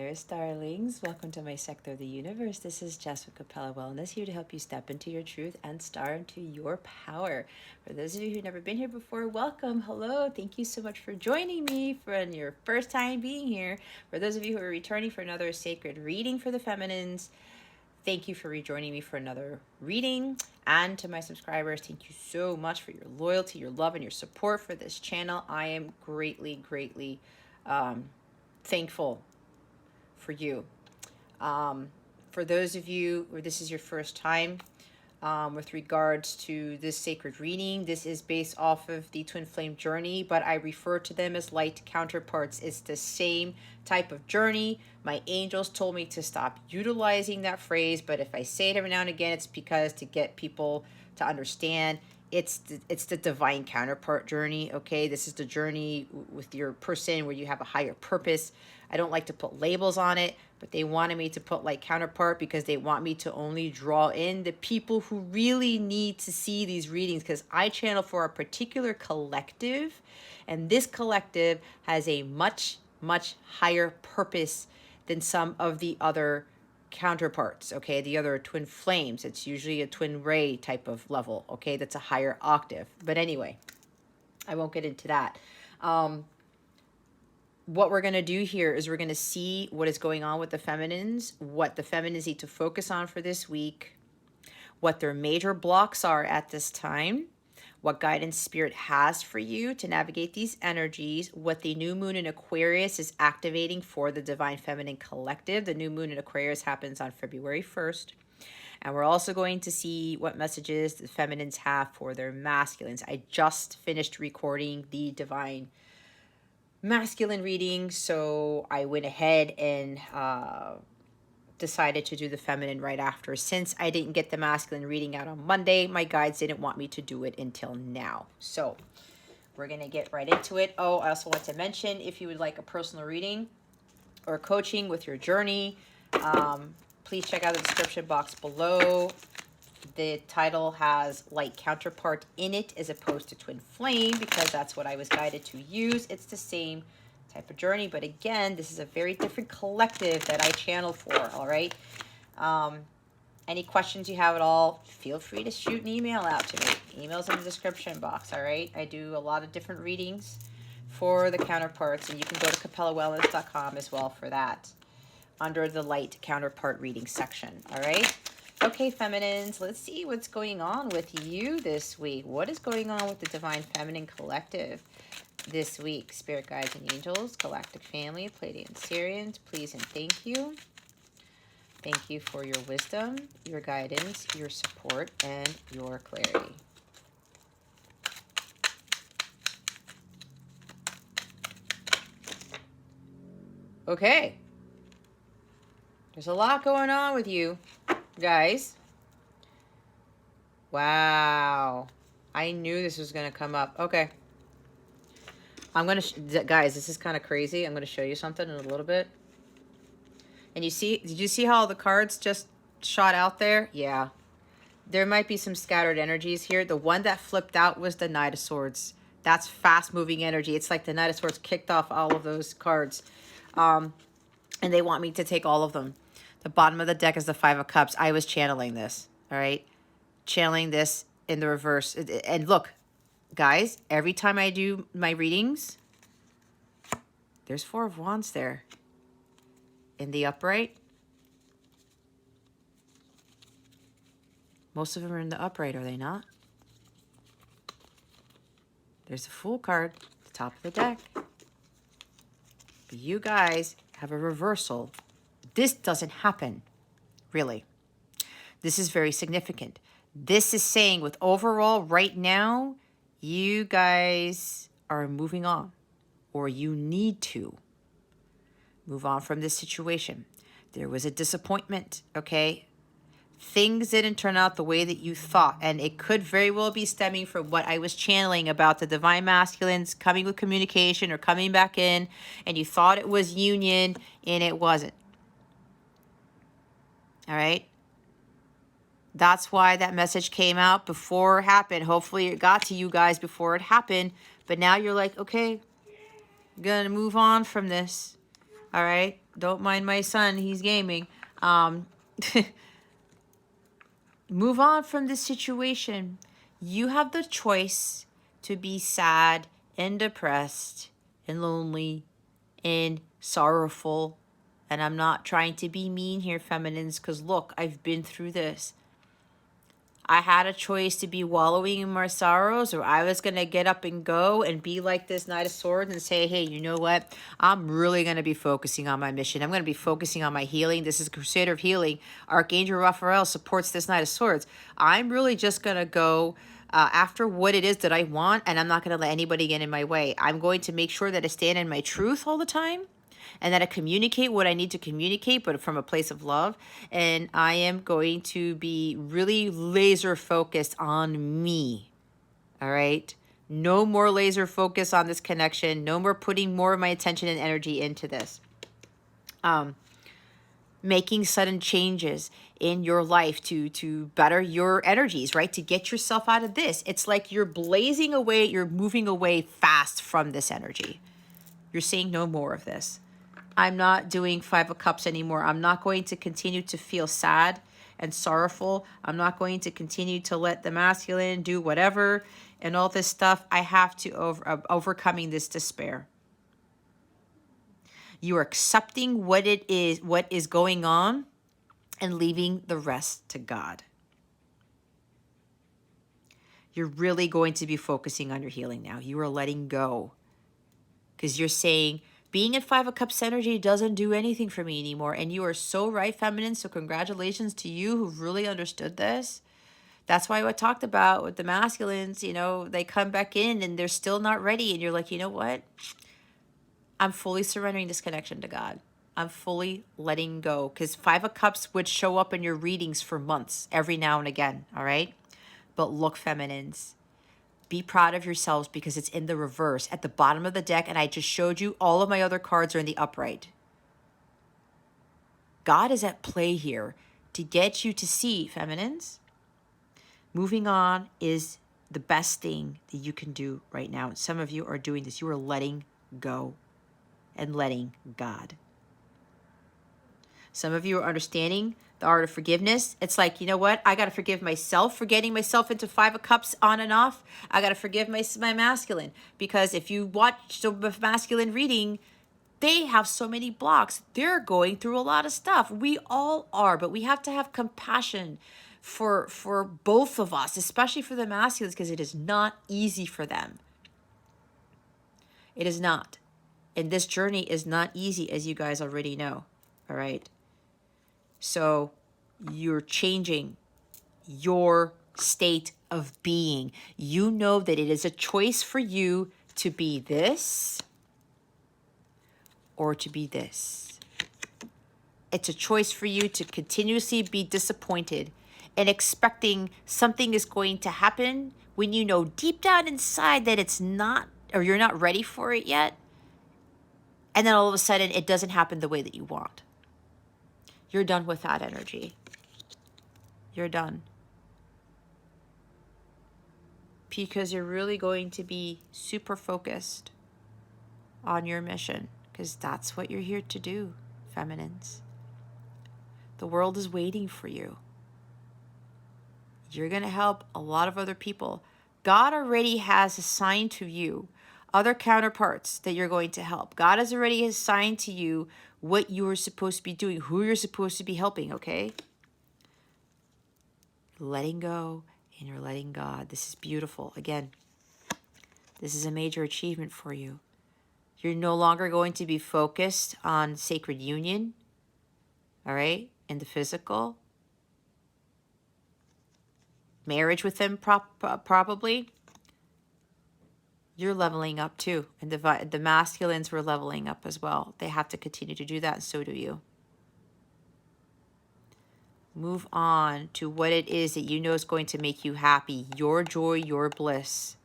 Aquarius darlings, welcome to my sector of the universe. This is Jessica Capella Wellness, here to help you step into your truth and star into your power. For those of you who've never been here before, welcome, hello, thank you so much for joining me for your first time being here. For those of you who are returning for another sacred reading for the feminines, thank you for rejoining me for another reading. And to my subscribers, thank you so much for your loyalty, your love, and your support for this channel. I am greatly thankful for you. For those of you where this is your first time, with regards to this sacred reading, this is based off of the twin flame journey, but I refer to them as light counterparts. It's the same type of journey. My angels told me to stop utilizing that phrase, but if I say it every now and again, it's because to get people to understand it's the divine counterpart journey. Okay, this is the journey with your person where you have a higher purpose. I don't like to put labels on it, but they wanted me to put like counterpart because they want me to only draw in the people who really need to see these readings, because I channel for a particular collective, and this collective has a much higher purpose than some of the other counterparts, okay? The other twin flames, it's usually a twin ray type of level, okay? That's a higher octave. But anyway, I won't get into that. What we're going to do here is we're going to see what is going on with the feminines, what the feminines need to focus on for this week, what their major blocks are at this time, what guidance spirit has for you to navigate these energies, what the new moon in Aquarius is activating for the divine feminine collective. The new moon in Aquarius happens on February 1st. And we're also going to see what messages the feminines have for their masculines. I just finished recording the divine masculine reading, so I went ahead and decided to do the feminine right after. Since I didn't get the masculine reading out on Monday, my guides didn't want me to do it until now. So we're going to get right into it. Oh, I also want to mention, if you would like a personal reading or coaching with your journey, please check out the description box below. The title has light counterpart in it as opposed to twin flame, because that's what I was guided to use. It's the same type of journey, but again, this is a very different collective that I channel for, all right? Any questions you have at all, feel free to shoot an email out to me. Email's in the description box, all right? I do a lot of different readings for the counterparts, and you can go to capellawellness.com as well for that, under the light counterpart reading section, all right? Okay, feminines, let's see what's going on with you this week. What is going on with the Divine Feminine Collective this week? Spirit guides and angels, galactic family, Pleiadian Syrians, please and thank you. Thank you for your wisdom, your guidance, your support, and your clarity. Okay. There's a lot going on with you, guys. Wow. I knew this was going to come up. Okay. I'm going to, guys, this is kind of crazy. I'm going to show you something in a little bit. And you see, did you see how the cards just shot out there? Yeah. There might be some scattered energies here. The one that flipped out was the Knight of Swords. That's fast moving energy. It's like the Knight of Swords kicked off all of those cards. And they want me to take all of them. The bottom of the deck is the Five of Cups. I was channeling this, all right? Channeling this in the reverse. And look, guys, every time I do my readings, there's Four of Wands there. In the upright. Most of them are in the upright, are they not? There's the Fool card at the top of the deck. But you guys have a reversal. This doesn't happen, really. This is very significant. This is saying with overall right now, you guys are moving on, or you need to move on from this situation. There was a disappointment, okay? Things didn't turn out the way that you thought, and it could very well be stemming from what I was channeling about the divine masculines coming with communication or coming back in, and you thought it was union, and it wasn't. All right? That's why that message came out before it happened. Hopefully it got to you guys before it happened, but now you're like, okay, I'm gonna move on from this. All right? Don't mind my son. He's gaming. Um, move on from this situation. You have the choice to be sad and depressed and lonely and sorrowful. And I'm not trying to be mean here, feminines, because look, I've been through this. I had a choice to be wallowing in my sorrows, or I was going to get up and go and be like this Knight of Swords and say, hey, you know what? I'm really going to be focusing on my mission. I'm going to be focusing on my healing. This is Crusader of Healing. Archangel Raphael supports this Knight of Swords. I'm really just going to go after what it is that I want, and I'm not going to let anybody get in my way. I'm going to make sure that I stand in my truth all the time, and that I communicate what I need to communicate, but from a place of love. And I am going to be really laser focused on me. All right. No more laser focus on this connection. No more putting more of my attention and energy into this. Making sudden changes in your life to better your energies, right? To get yourself out of this. It's like you're blazing away, you're moving away fast from this energy. You're saying no more of this. I'm not doing Five of Cups anymore. I'm not going to continue to feel sad and sorrowful. I'm not going to continue to let the masculine do whatever and all this stuff. I have to overcoming this despair. You are accepting what is going on, and leaving the rest to God. You're really going to be focusing on your healing now. You are letting go. Because you're saying, being at Five of Cups energy doesn't do anything for me anymore. And you are so right, feminine. So congratulations to you who really understood this. That's why I talked about with the masculines, you know, they come back in and they're still not ready. And you're like, you know what? I'm fully surrendering this connection to God. I'm fully letting go. Because Five of Cups would show up in your readings for months, every now and again. All right? But look, feminines, be proud of yourselves because it's in the reverse at the bottom of the deck. And I just showed you all of my other cards are in the upright. God is at play here to get you to see, feminines. Moving on is the best thing that you can do right now. And some of you are doing this. You are letting go and letting God. Some of you are understanding the art of forgiveness. It's like, you know what? I got to forgive myself for getting myself into Five of Cups on and off. I got to forgive my masculine. Because if you watch the masculine reading, they have so many blocks. They're going through a lot of stuff. We all are, but we have to have compassion for both of us, especially for the masculines, because it is not easy for them. It is not. And this journey is not easy, as you guys already know. All right? So you're changing your state of being. You know that it is a choice for you to be this or to be this. It's a choice for you to continuously be disappointed and expecting something is going to happen when you know deep down inside that it's not, or you're not ready for it yet. And then all of a sudden it doesn't happen the way that you want. You're done with that energy. You're done. Because you're really going to be super focused on your mission. Because that's what you're here to do, feminines. The world is waiting for you. You're going to help a lot of other people. God already has assigned to you other counterparts that you're going to help. God has already assigned to you what you are supposed to be doing, who you're supposed to be helping, okay? Letting go and you're letting God. This is beautiful. Again, this is a major achievement for you. You're no longer going to be focused on sacred union, all right, in the physical. Marriage with them probably. You're leveling up too. And the masculines were leveling up as well. They have to continue to do that, and so do you. Move on to what it is that you know is going to make you happy. Your joy, your bliss.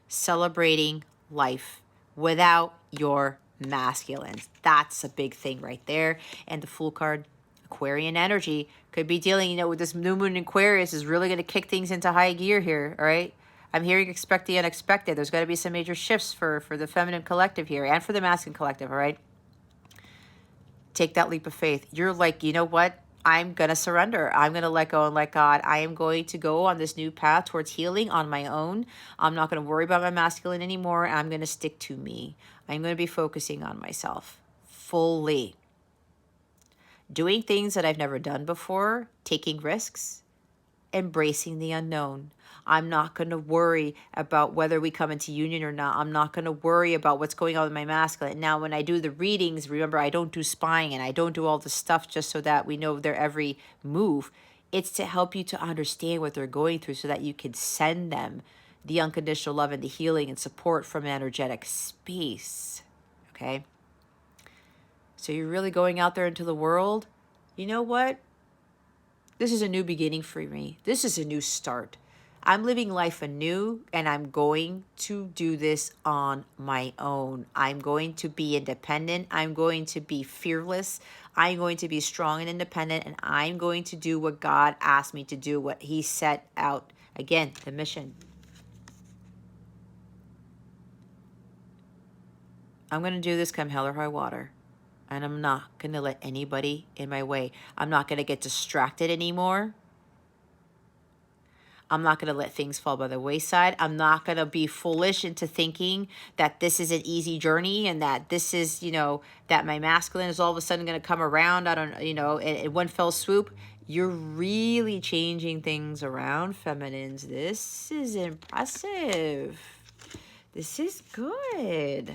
Celebrating life without your masculines. That's a big thing right there. And the Fool card, Aquarian energy, could be dealing, you know, with this new moon in Aquarius is really going to kick things into high gear here, all right? I'm hearing expect the unexpected. There's going to be some major shifts for the feminine collective here and for the masculine collective, all right? take that leap of faith. You're like, you know what? I'm going to surrender. I'm going to let go and let God. I am going to go on this new path towards healing on my own. I'm not going to worry about my masculine anymore. I'm going to stick to me. I'm going to be focusing on myself fully. Doing things that I've never done before, taking risks, embracing the unknown. I'm not going to worry about whether we come into union or not. I'm not going to worry about what's going on with my masculine. Now, when I do the readings, remember, I don't do spying and I don't do all the stuff just so that we know their every move. It's to help you to understand what they're going through so that you can send them the unconditional love and the healing and support from an energetic space. Okay? So you're really going out there into the world. You know what? This is a new beginning for me. This is a new start. I'm living life anew, and I'm going to do this on my own. I'm going to be independent. I'm going to be fearless. I'm going to be strong and independent, and I'm going to do what God asked me to do, what He set out. Again, the mission. I'm going to do this come hell or high water. And I'm not going to let anybody in my way. I'm not going to get distracted anymore. I'm not going to let things fall by the wayside. I'm not going to be foolish into thinking that this is an easy journey and that this is, that my masculine is all of a sudden going to come around. I don't, in one fell swoop. You're really changing things around, feminines. This is impressive. This is good.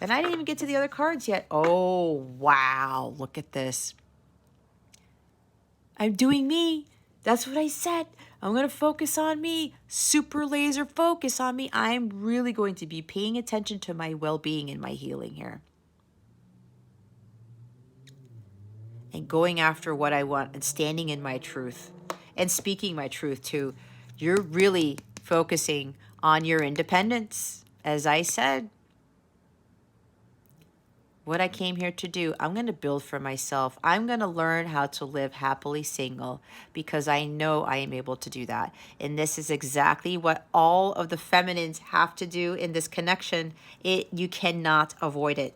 And I didn't even get to the other cards yet. Oh, wow. Look at this. I'm doing me. That's what I said. I'm going to focus on me. Super laser focus on me. I'm really going to be paying attention to my well-being and my healing here. And going after what I want and standing in my truth and speaking my truth too. You're really focusing on your independence. As I said, what I came here to do, I'm going to build for myself. I'm going to learn how to live happily single because I know I am able to do that. And this is exactly what all of the feminines have to do in this connection. You cannot avoid it.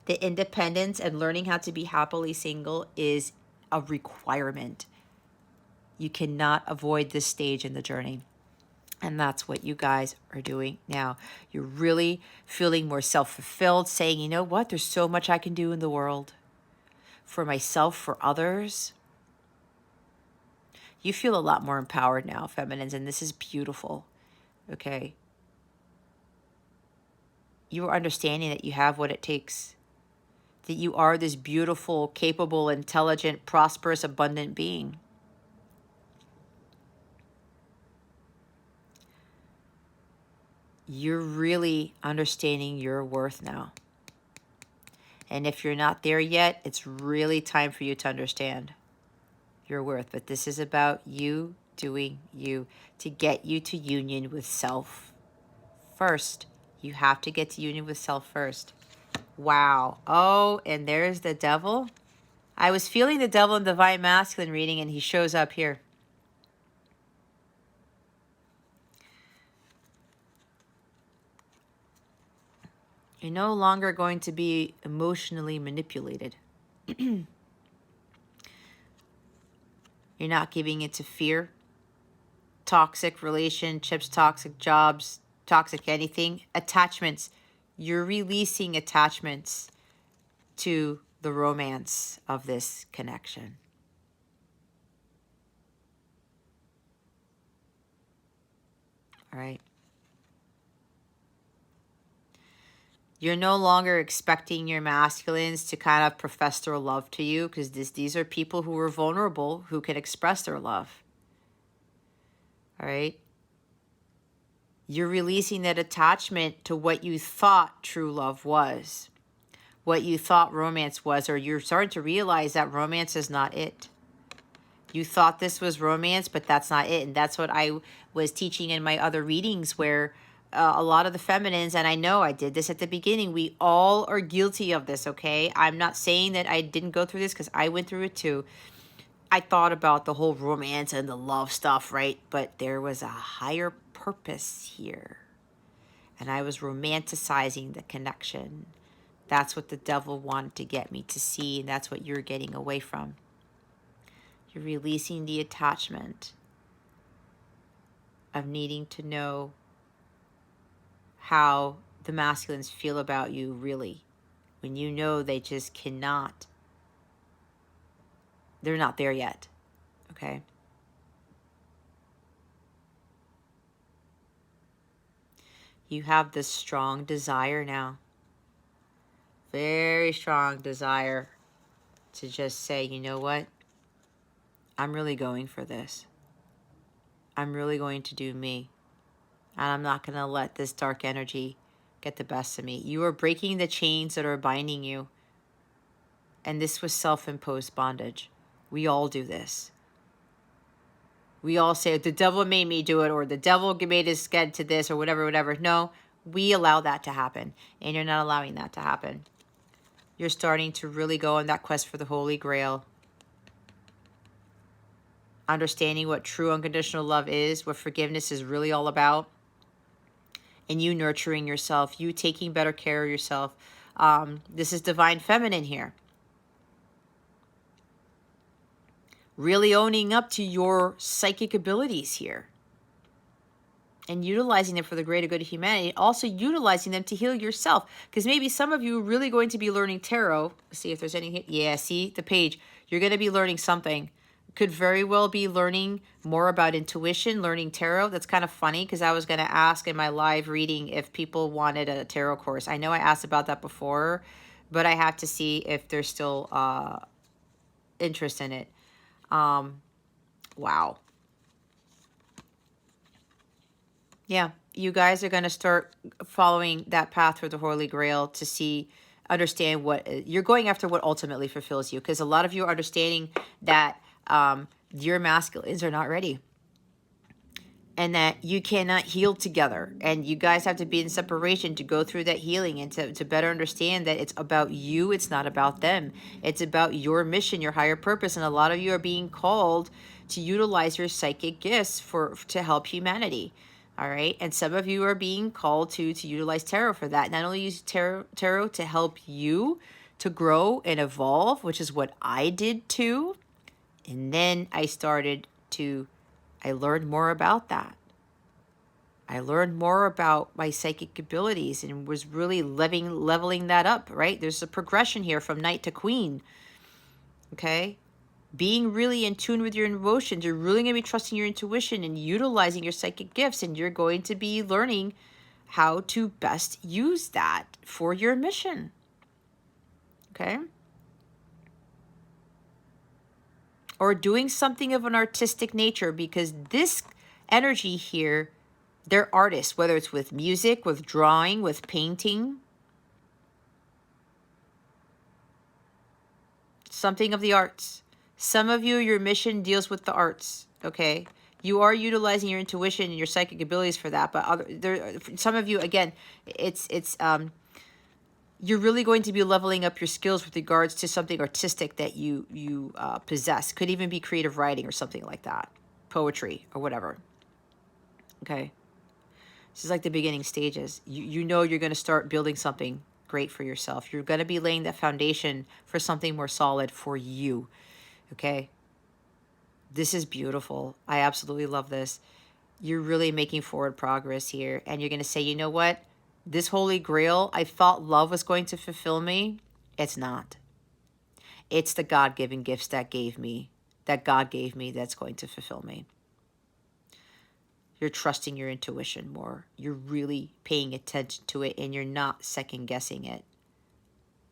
The independence and learning how to be happily single is a requirement. You cannot avoid this stage in the journey. And that's what you guys are doing now. You're really feeling more self-fulfilled, saying, you know what? There's so much I can do in the world for myself, for others. You feel a lot more empowered now, feminines, and this is beautiful, okay? You are understanding that you have what it takes, that you are this beautiful, capable, intelligent, prosperous, abundant being. You're really understanding your worth now. And if you're not there yet, it's really time for you to understand your worth. But this is about you doing you to get you to union with self first. You have to get to union with self first. Wow. Oh, and there's the devil. I was feeling the devil in Divine Masculine reading, and he shows up here. You're no longer going to be emotionally manipulated. You're not giving it to fear, toxic relationships, toxic jobs, toxic anything, attachments. You're releasing attachments to the romance of this connection. All right. You're no longer expecting your masculines to kind of profess their love to you because these are people who are vulnerable, who can express their love. All right? You're releasing that attachment to what you thought true love was, what you thought romance was, or you're starting to realize that romance is not it. You thought this was romance, but that's not it. And that's what I was teaching in my other readings where a lot of the feminines, and I know I did this at the beginning, we all are guilty of this, okay? I'm not saying that I didn't go through this because I went through it too. I thought about the whole romance and the love stuff, right? But there was a higher purpose here. And I was romanticizing the connection That's what the devil wanted to get me to see, and that's what you're getting away from. You're releasing the attachment of needing to know how the masculines feel about you really, when you know they just cannot, they're not there yet, okay? You have this strong desire now, very strong desire to just say, you know what? I'm really going for this. I'm really going to do me. And I'm not going to let this dark energy get the best of me. You are breaking the chains that are binding you. And this was self-imposed bondage. We all do this. We all say, the devil made me do it, or the devil made us get to this, or whatever, whatever. No, we allow that to happen. And you're not allowing that to happen. You're starting to really go on that quest for the Holy Grail. Understanding what true unconditional love is, what forgiveness is really all about. And you nurturing yourself, you taking better care of yourself. This is divine feminine here. Really owning up to your psychic abilities here. And utilizing them for the greater good of humanity. Also utilizing them to heal yourself. Because maybe some of you are really going to be learning tarot. Let's see if there's anything. Yeah, see the page. You're going to be learning something. Could very well be learning more about intuition, learning tarot. That's kind of funny because I was going to ask in my live reading if people wanted a tarot course. I know I asked about that before, but I have to see if there's still interest in it. Wow. Yeah, you guys are going to start following that path for the Holy Grail to see, understand what, you're going after what ultimately fulfills you. Because a lot of you are understanding that your masculines are not ready. And that you cannot heal together. And you guys have to be in separation to go through that healing and to better understand that it's about you. It's not about them. It's about your mission, your higher purpose. And a lot of you are being called to utilize your psychic gifts to help humanity. All right. And some of you are being called to utilize tarot for that. Not only use tarot to help you to grow and evolve, which is what I did too. And then I learned more about that. I learned more about my psychic abilities and was really leveling that up, right? There's a progression here from knight to queen. Okay? Being really in tune with your emotions. You're really going to be trusting your intuition and utilizing your psychic gifts. And you're going to be learning how to best use that for your mission. Okay? Or doing something of an artistic nature, because this energy here, they're artists, whether it's with music, with drawing, with painting. Something of the arts. Some of you, your mission deals with the arts, okay? You are utilizing your intuition and your psychic abilities for that, but some of you, again, you're really going to be leveling up your skills with regards to something artistic that you possess. Could even be creative writing or something like that. Poetry or whatever. Okay. This is like the beginning stages. You know you're going to start building something great for yourself. You're going to be laying that foundation for something more solid for you. Okay. This is beautiful. I absolutely love this. You're really making forward progress here. And you're going to say, you know what? This Holy Grail, I thought love was going to fulfill me. It's not. It's the God-given gifts that God gave me that's going to fulfill me. You're trusting your intuition more. You're really paying attention to it and you're not second-guessing it.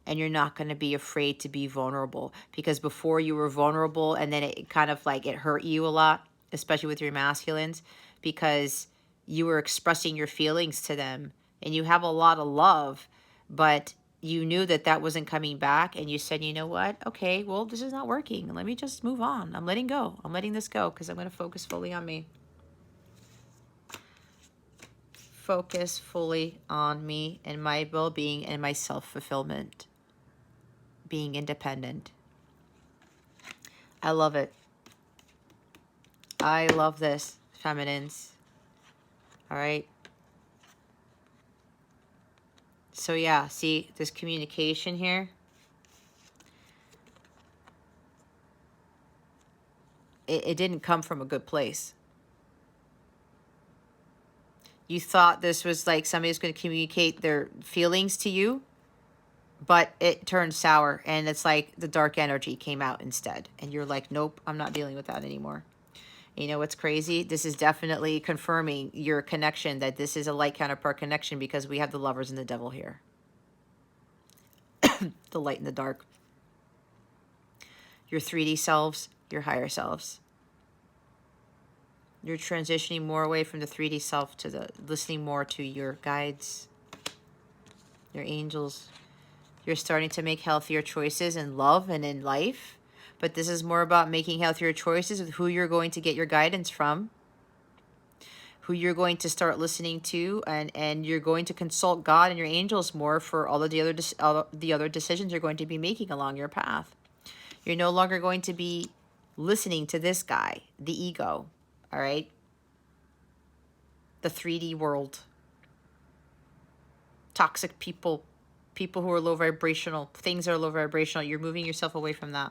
And you're not going to be afraid to be vulnerable. Because before you were vulnerable and then it kind of like it hurt you a lot, especially with your masculines, because you were expressing your feelings to them. And you have a lot of love, but you knew that that wasn't coming back. And you said, you know what? Okay, well, this is not working. Let me just move on. I'm letting go. I'm letting this go because I'm going to focus fully on me. Focus fully on me and my well-being and my self-fulfillment. Being independent. I love it. I love this, feminines. All right. So yeah, see this communication here? It didn't come from a good place. You thought this was like somebody was going to communicate their feelings to you, but it turned sour, and it's like the dark energy came out instead. And you're like, nope, I'm not dealing with that anymore. You know what's crazy? This is definitely confirming your connection, that this is a light counterpart connection, because we have the Lovers and the Devil here. The light and the dark. Your 3D selves, your higher selves. You're transitioning more away from the 3D self to the listening more to your guides, your angels. You're starting to make healthier choices in love and in life. But this is more about making healthier choices with who you're going to get your guidance from, who you're going to start listening to, and you're going to consult God and your angels more for all of the other decisions you're going to be making along your path. You're no longer going to be listening to this guy, the ego, all right? The 3D world. Toxic people, people who are low vibrational, things that are low vibrational. You're moving yourself away from that.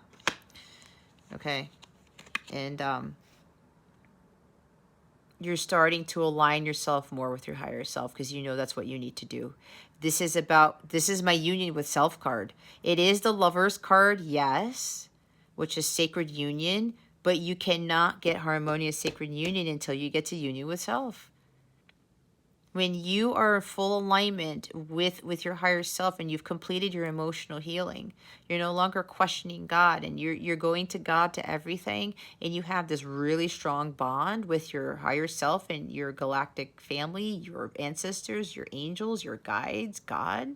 Okay? And you're starting to align yourself more with your higher self, because you know that's what you need to do. This is my union with self card. It is the Lover's card, yes, which is sacred union, but you cannot get harmonious sacred union until you get to union with self. When you are in full alignment with your higher self and you've completed your emotional healing, you're no longer questioning God, and you're going to God to everything, and you have this really strong bond with your higher self and your galactic family, your ancestors, your angels, your guides, God.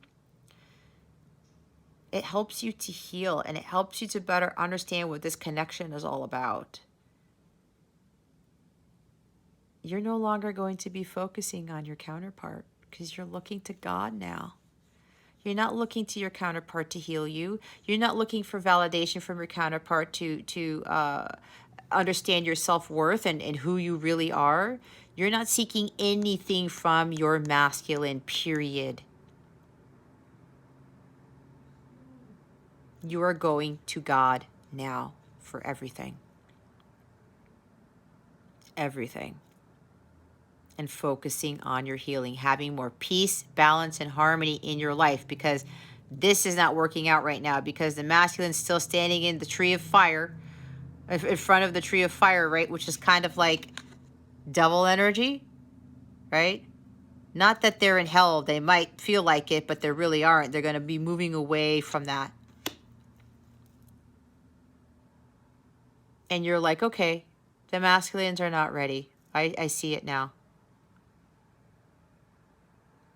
It helps you to heal, and it helps you to better understand what this connection is all about. You're no longer going to be focusing on your counterpart, because you're looking to God now. You're not looking to your counterpart to heal you. You're not looking for validation from your counterpart to understand your self-worth and who you really are. You're not seeking anything from your masculine, period. You are going to God now for everything. Everything. And focusing on your healing, having more peace, balance, and harmony in your life, because this is not working out right now, because the masculine's still standing in the tree of fire, in front of the tree of fire, right? Which is kind of like devil energy, right? Not that they're in hell. They might feel like it, but they really aren't. They're going to be moving away from that. And you're like, okay, the masculines are not ready. I see it now.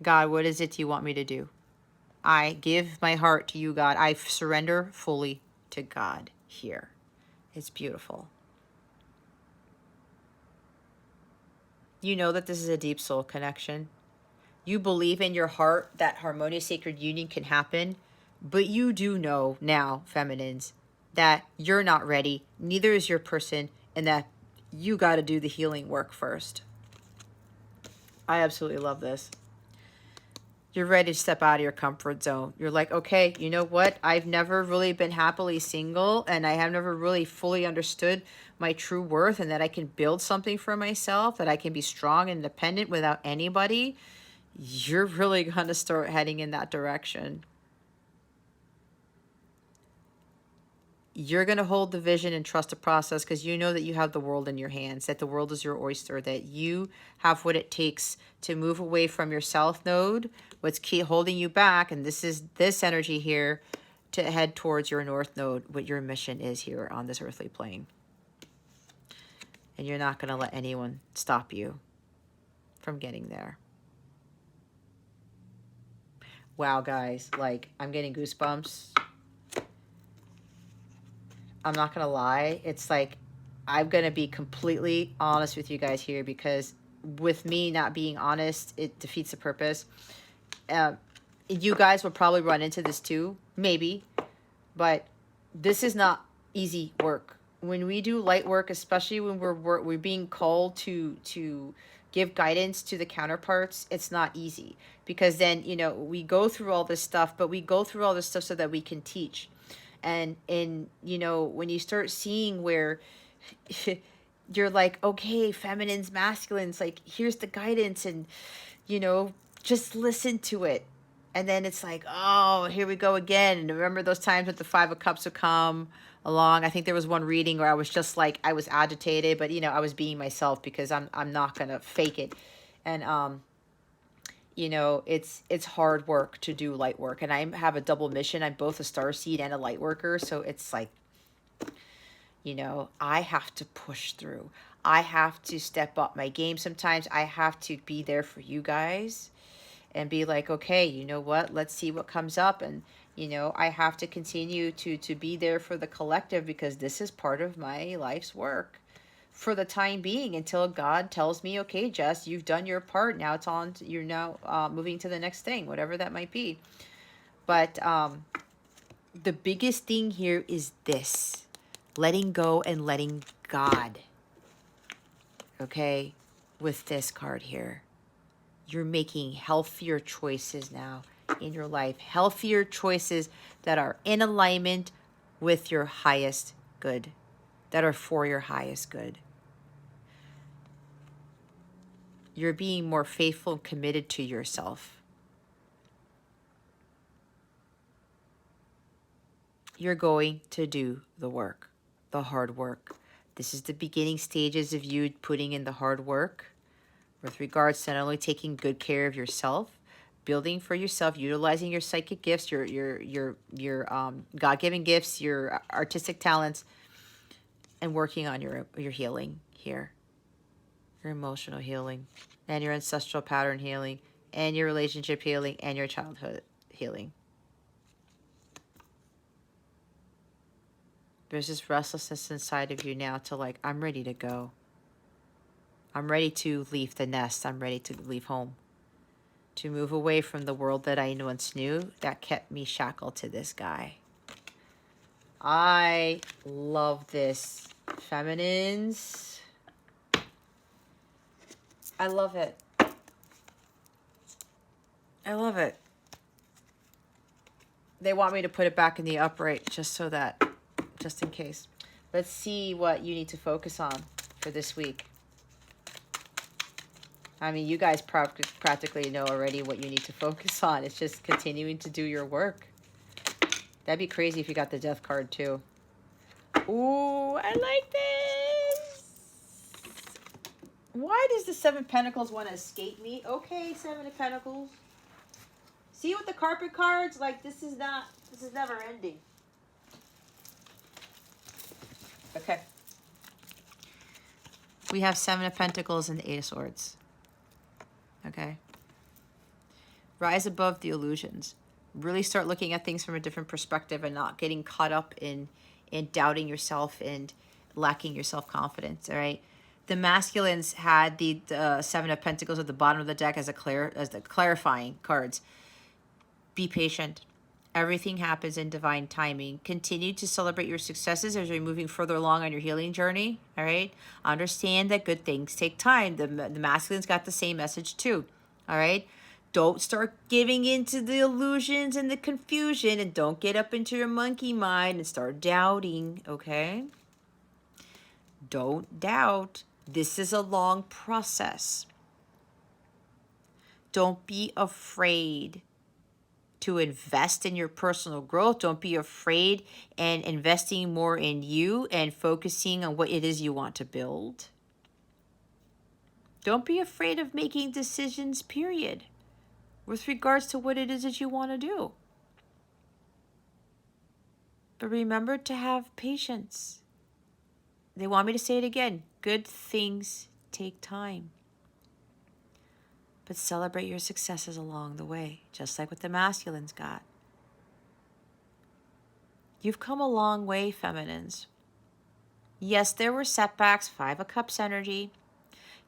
God, what is it you want me to do? I give my heart to you, God. I surrender fully to God here. It's beautiful. You know that this is a deep soul connection. You believe in your heart that harmonious sacred union can happen, but you do know now, feminines, that you're not ready, neither is your person, and that you got to do the healing work first. I absolutely love this. You're ready to step out of your comfort zone. You're like, okay, you know what? I've never really been happily single, and I have never really fully understood my true worth, and that I can build something for myself, that I can be strong and independent without anybody. You're really going to start heading in that direction. You're going to hold the vision and trust the process, because you know that you have the world in your hands, that the world is your oyster, that you have what it takes to move away from your south node, what's holding you back, and this is this energy here, to head towards your north node, what your mission is here on this earthly plane. And you're not going to let anyone stop you from getting there. Wow, guys, like, I'm getting goosebumps. I'm not going to lie. It's like, I'm going to be completely honest with you guys here, because with me not being honest, it defeats the purpose. You guys will probably run into this too, maybe, but this is not easy work. When we do light work, especially when we're being called to give guidance to the counterparts, it's not easy, because then, you know, we go through all this stuff, but we go through all this stuff so that we can teach. And you know, when you start seeing where you're like, okay, feminines, masculines, like, here's the guidance, and, you know, just listen to it. And then it's like, oh, here we go again. And remember those times with the Five of Cups would come along. I think there was one reading where I was just like, I was agitated, but, you know, I was being myself, because I'm not gonna fake it. And you know, it's hard work to do light work, and I have a double mission. I'm both a starseed and a light worker, so it's like, you know, I have to push through. I have to step up my game sometimes. I have to be there for you guys and be like, okay, you know what? Let's see what comes up. And, you know, I have to continue to be there for the collective, because this is part of my life's work for the time being, until God tells me, okay, Jess, you've done your part. Now it's on. You're now moving to the next thing, whatever that might be. But the biggest thing here is this: letting go and letting God. Okay, with this card here, you're making healthier choices now in your life, healthier choices that are in alignment with your highest good, that are for your highest good. You're being more faithful and committed to yourself. You're going to do the work, the hard work. This is the beginning stages of you putting in the hard work with regards to not only taking good care of yourself, building for yourself, utilizing your psychic gifts, your God-given gifts, your artistic talents, and working on your healing here, your emotional healing, and your ancestral pattern healing, and your relationship healing, and your childhood healing. There's this restlessness inside of you now to like, I'm ready to go. I'm ready to leave the nest. I'm ready to leave home. To move away from the world that I once knew that kept me shackled to this guy. I love this, feminines. I love it. I love it. They want me to put it back in the upright just in case. Let's see what you need to focus on for this week. I mean, you guys practically know already what you need to focus on. It's just continuing to do your work. That'd be crazy if you got the Death card too. Ooh, I like this. Why does the Seven of Pentacles want to escape me? Okay, Seven of Pentacles. See, with the carpet cards, like, this is never ending. Okay. We have Seven of Pentacles and the Eight of Swords. Okay. Rise above the illusions. Really start looking at things from a different perspective and not getting caught up in doubting yourself and lacking your self-confidence, all right? The masculines had the Seven of Pentacles at the bottom of the deck as the clarifying cards. Be patient. Everything happens in divine timing. Continue to celebrate your successes as you're moving further along on your healing journey, all right? Understand that good things take time. The masculines got the same message too, all right? Don't start giving into the illusions and the confusion, and don't get up into your monkey mind and start doubting, okay? Don't doubt. This is a long process. Don't be afraid to invest in your personal growth. Don't be afraid and investing more in you and focusing on what it is you want to build. Don't be afraid of making decisions, period, with regards to what it is that you want to do. But remember to have patience. They want me to say it again. Good things take time. But celebrate your successes along the way, just like what the masculines got. You've come a long way, feminines. Yes, there were setbacks, Five of Cups energy.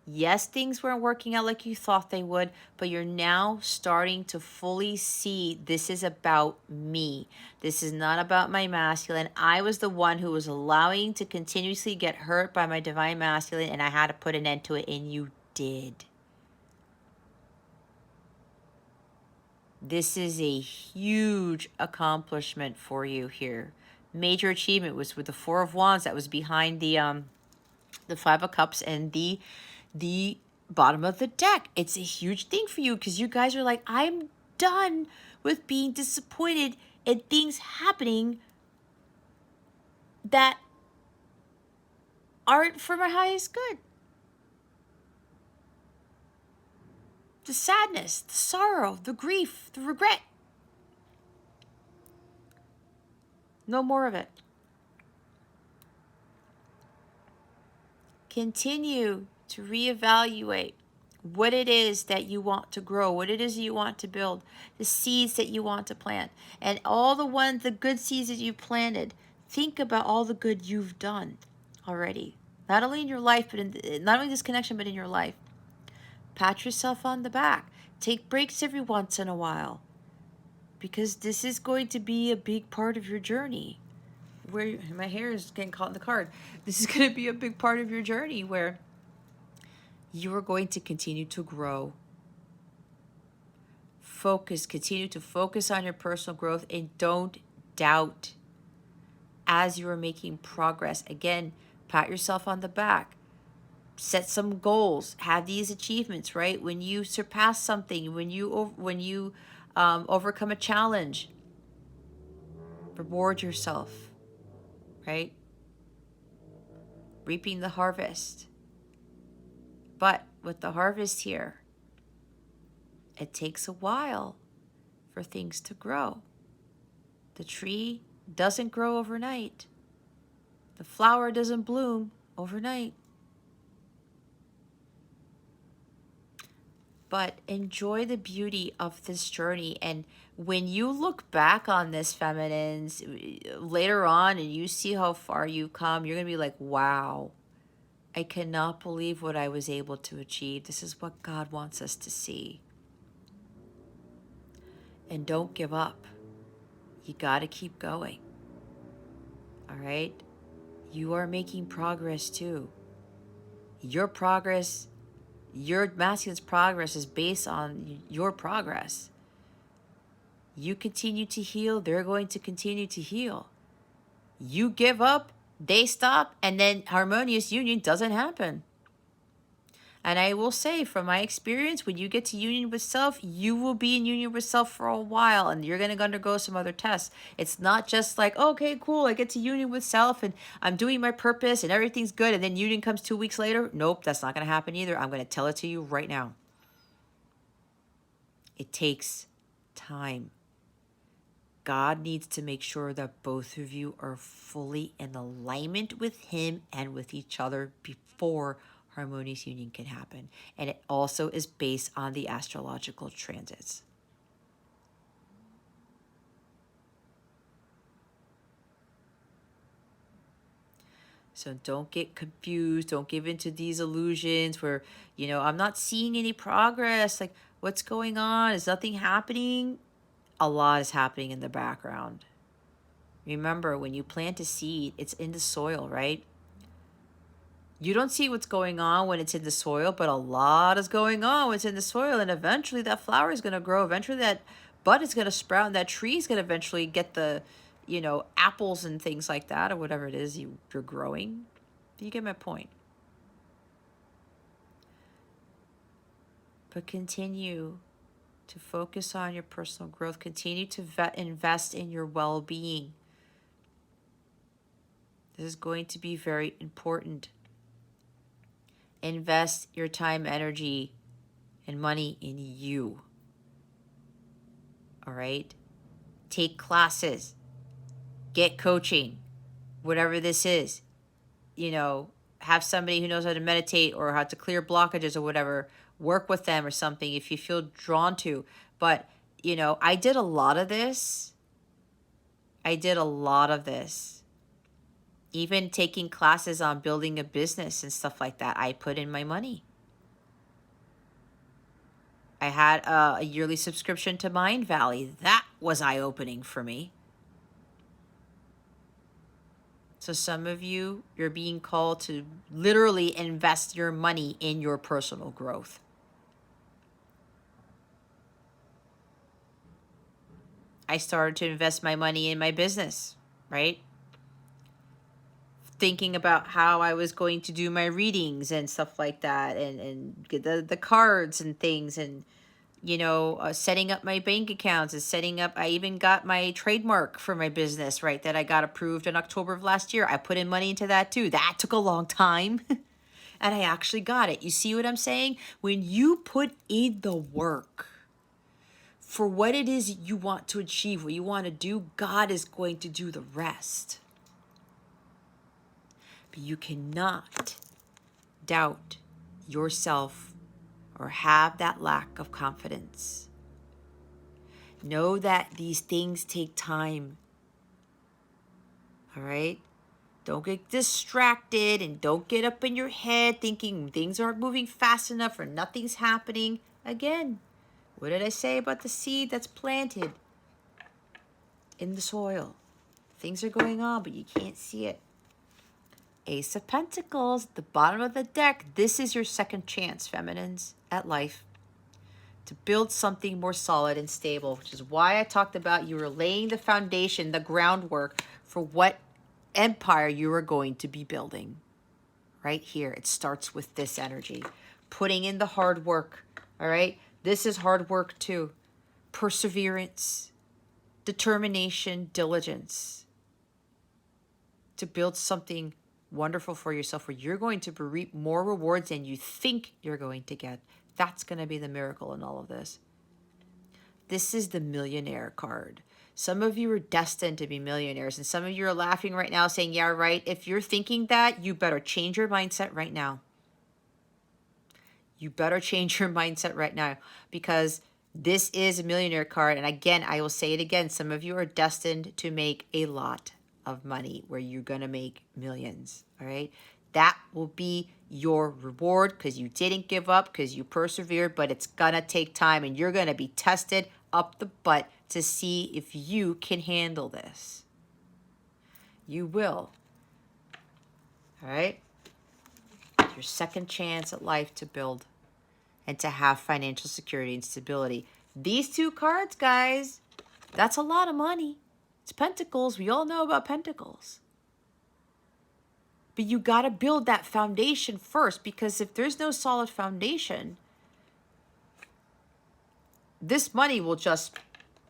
Yes, things weren't working out like you thought they would, but you're now starting to fully see this is about me. This is not about my masculine. I was the one who was allowing to continuously get hurt by my divine masculine, and I had to put an end to it, and you did. This is a huge accomplishment for you here. Major achievement was with the Four of Wands that was behind the Five of Cups and the bottom of the deck. It's a huge thing for you because you guys are like, I'm done with being disappointed and things happening that aren't for my highest good. The sadness, the sorrow, the grief, the regret. No more of it. Continue to reevaluate what it is that you want to grow, what it is you want to build, the seeds that you want to plant, and all the good seeds that you planted. Think about all the good you've done already, not only in your life, but not only this connection, but in your life. Pat yourself on the back. Take breaks every once in a while, because this is going to be a big part of your journey. Where my hair is getting caught in the card. This is going to be a big part of your journey where you are going to continue to grow. Continue to focus on your personal growth and don't doubt as you are making progress. Again, pat yourself on the back. Set some goals. Have these achievements, right? When you surpass something, when you overcome a challenge, reward yourself, right? Reaping the harvest. But with the harvest here, it takes a while for things to grow. The tree doesn't grow overnight. The flower doesn't bloom overnight. But enjoy the beauty of this journey. And when you look back on this, feminines, later on and you see how far you've come, you're going to be like, wow, I cannot believe what I was able to achieve. This is what God wants us to see. And don't give up. You got to keep going. All right? You are making progress too. Your progress, your masculine's progress is based on your progress. You continue to heal, they're going to continue to heal. You give up, they stop, and then harmonious union doesn't happen. And I will say, from my experience, when you get to union with self, you will be in union with self for a while, and you're going to undergo some other tests. It's not just like, okay, cool, I get to union with self, and I'm doing my purpose, and everything's good, and then union comes 2 weeks later. Nope, that's not going to happen either. I'm going to tell it to you right now. It takes time. God needs to make sure that both of you are fully in alignment with Him and with each other before harmonious union can happen. And it also is based on the astrological transits. So don't get confused. Don't give into these illusions where, I'm not seeing any progress. Like, what's going on? Is nothing happening? A lot is happening in the background. Remember, when you plant a seed, it's in the soil, right? You don't see what's going on when it's in the soil, but a lot is going on when it's in the soil. And eventually that flower is going to grow. Eventually that bud is going to sprout. And that tree is going to eventually get the, apples and things like that, or whatever it is you're growing. You get my point. But continue to focus on your personal growth. Continue to invest in your well-being. This is going to be very important. Invest your time, energy, and money in you. All right? Take classes. Get coaching. Whatever this is. Have somebody who knows how to meditate or how to clear blockages or whatever. Work with them or something if you feel drawn to. But, I did a lot of this. Even taking classes on building a business and stuff like that, I put in my money. I had a yearly subscription to Mind Valley. That was eye-opening for me. So some of you, you're being called to literally invest your money in your personal growth. I started to invest my money in my business, right? Thinking about how I was going to do my readings and stuff like that, and get the cards and things, and setting up my bank accounts and setting up, I even got my trademark for my business, right, that I got approved in October of last year. I put in money into that too. That took a long time. And I actually got it. You see what I'm saying? When you put in the work for what it is you want to achieve, what you want to do, God is going to do the rest. But you cannot doubt yourself or have that lack of confidence. Know that these things take time. All right? Don't get distracted and don't get up in your head thinking things aren't moving fast enough or nothing's happening. Again, what did I say about the seed that's planted in the soil? Things are going on, but you can't see it. Ace of Pentacles, the bottom of the deck. This is your second chance, feminines, at life, to build something more solid and stable, which is why I talked about you were laying the foundation, the groundwork for what empire you are going to be building. Right here, it starts with this energy. Putting in the hard work, all right? This is hard work too. Perseverance, determination, diligence to build something wonderful for yourself where you're going to reap more rewards than you think you're going to get. That's going to be the miracle in all of this. This is the millionaire card. Some of you are destined to be millionaires, and some of you are laughing right now saying, yeah, right. If you're thinking that, you better change your mindset right now. You better change your mindset right now, because this is a millionaire card. And again, I will say it again. Some of you are destined to make a lot of money where you're going to make millions. All right. That will be your reward because you didn't give up, because you persevered, but it's going to take time and you're going to be tested up the butt to see if you can handle this. You will. All right. Your second chance at life to build and to have financial security and stability. These two cards, guys, that's a lot of money. It's Pentacles. We all know about Pentacles. But you got to build that foundation first, because if there's no solid foundation, this money will just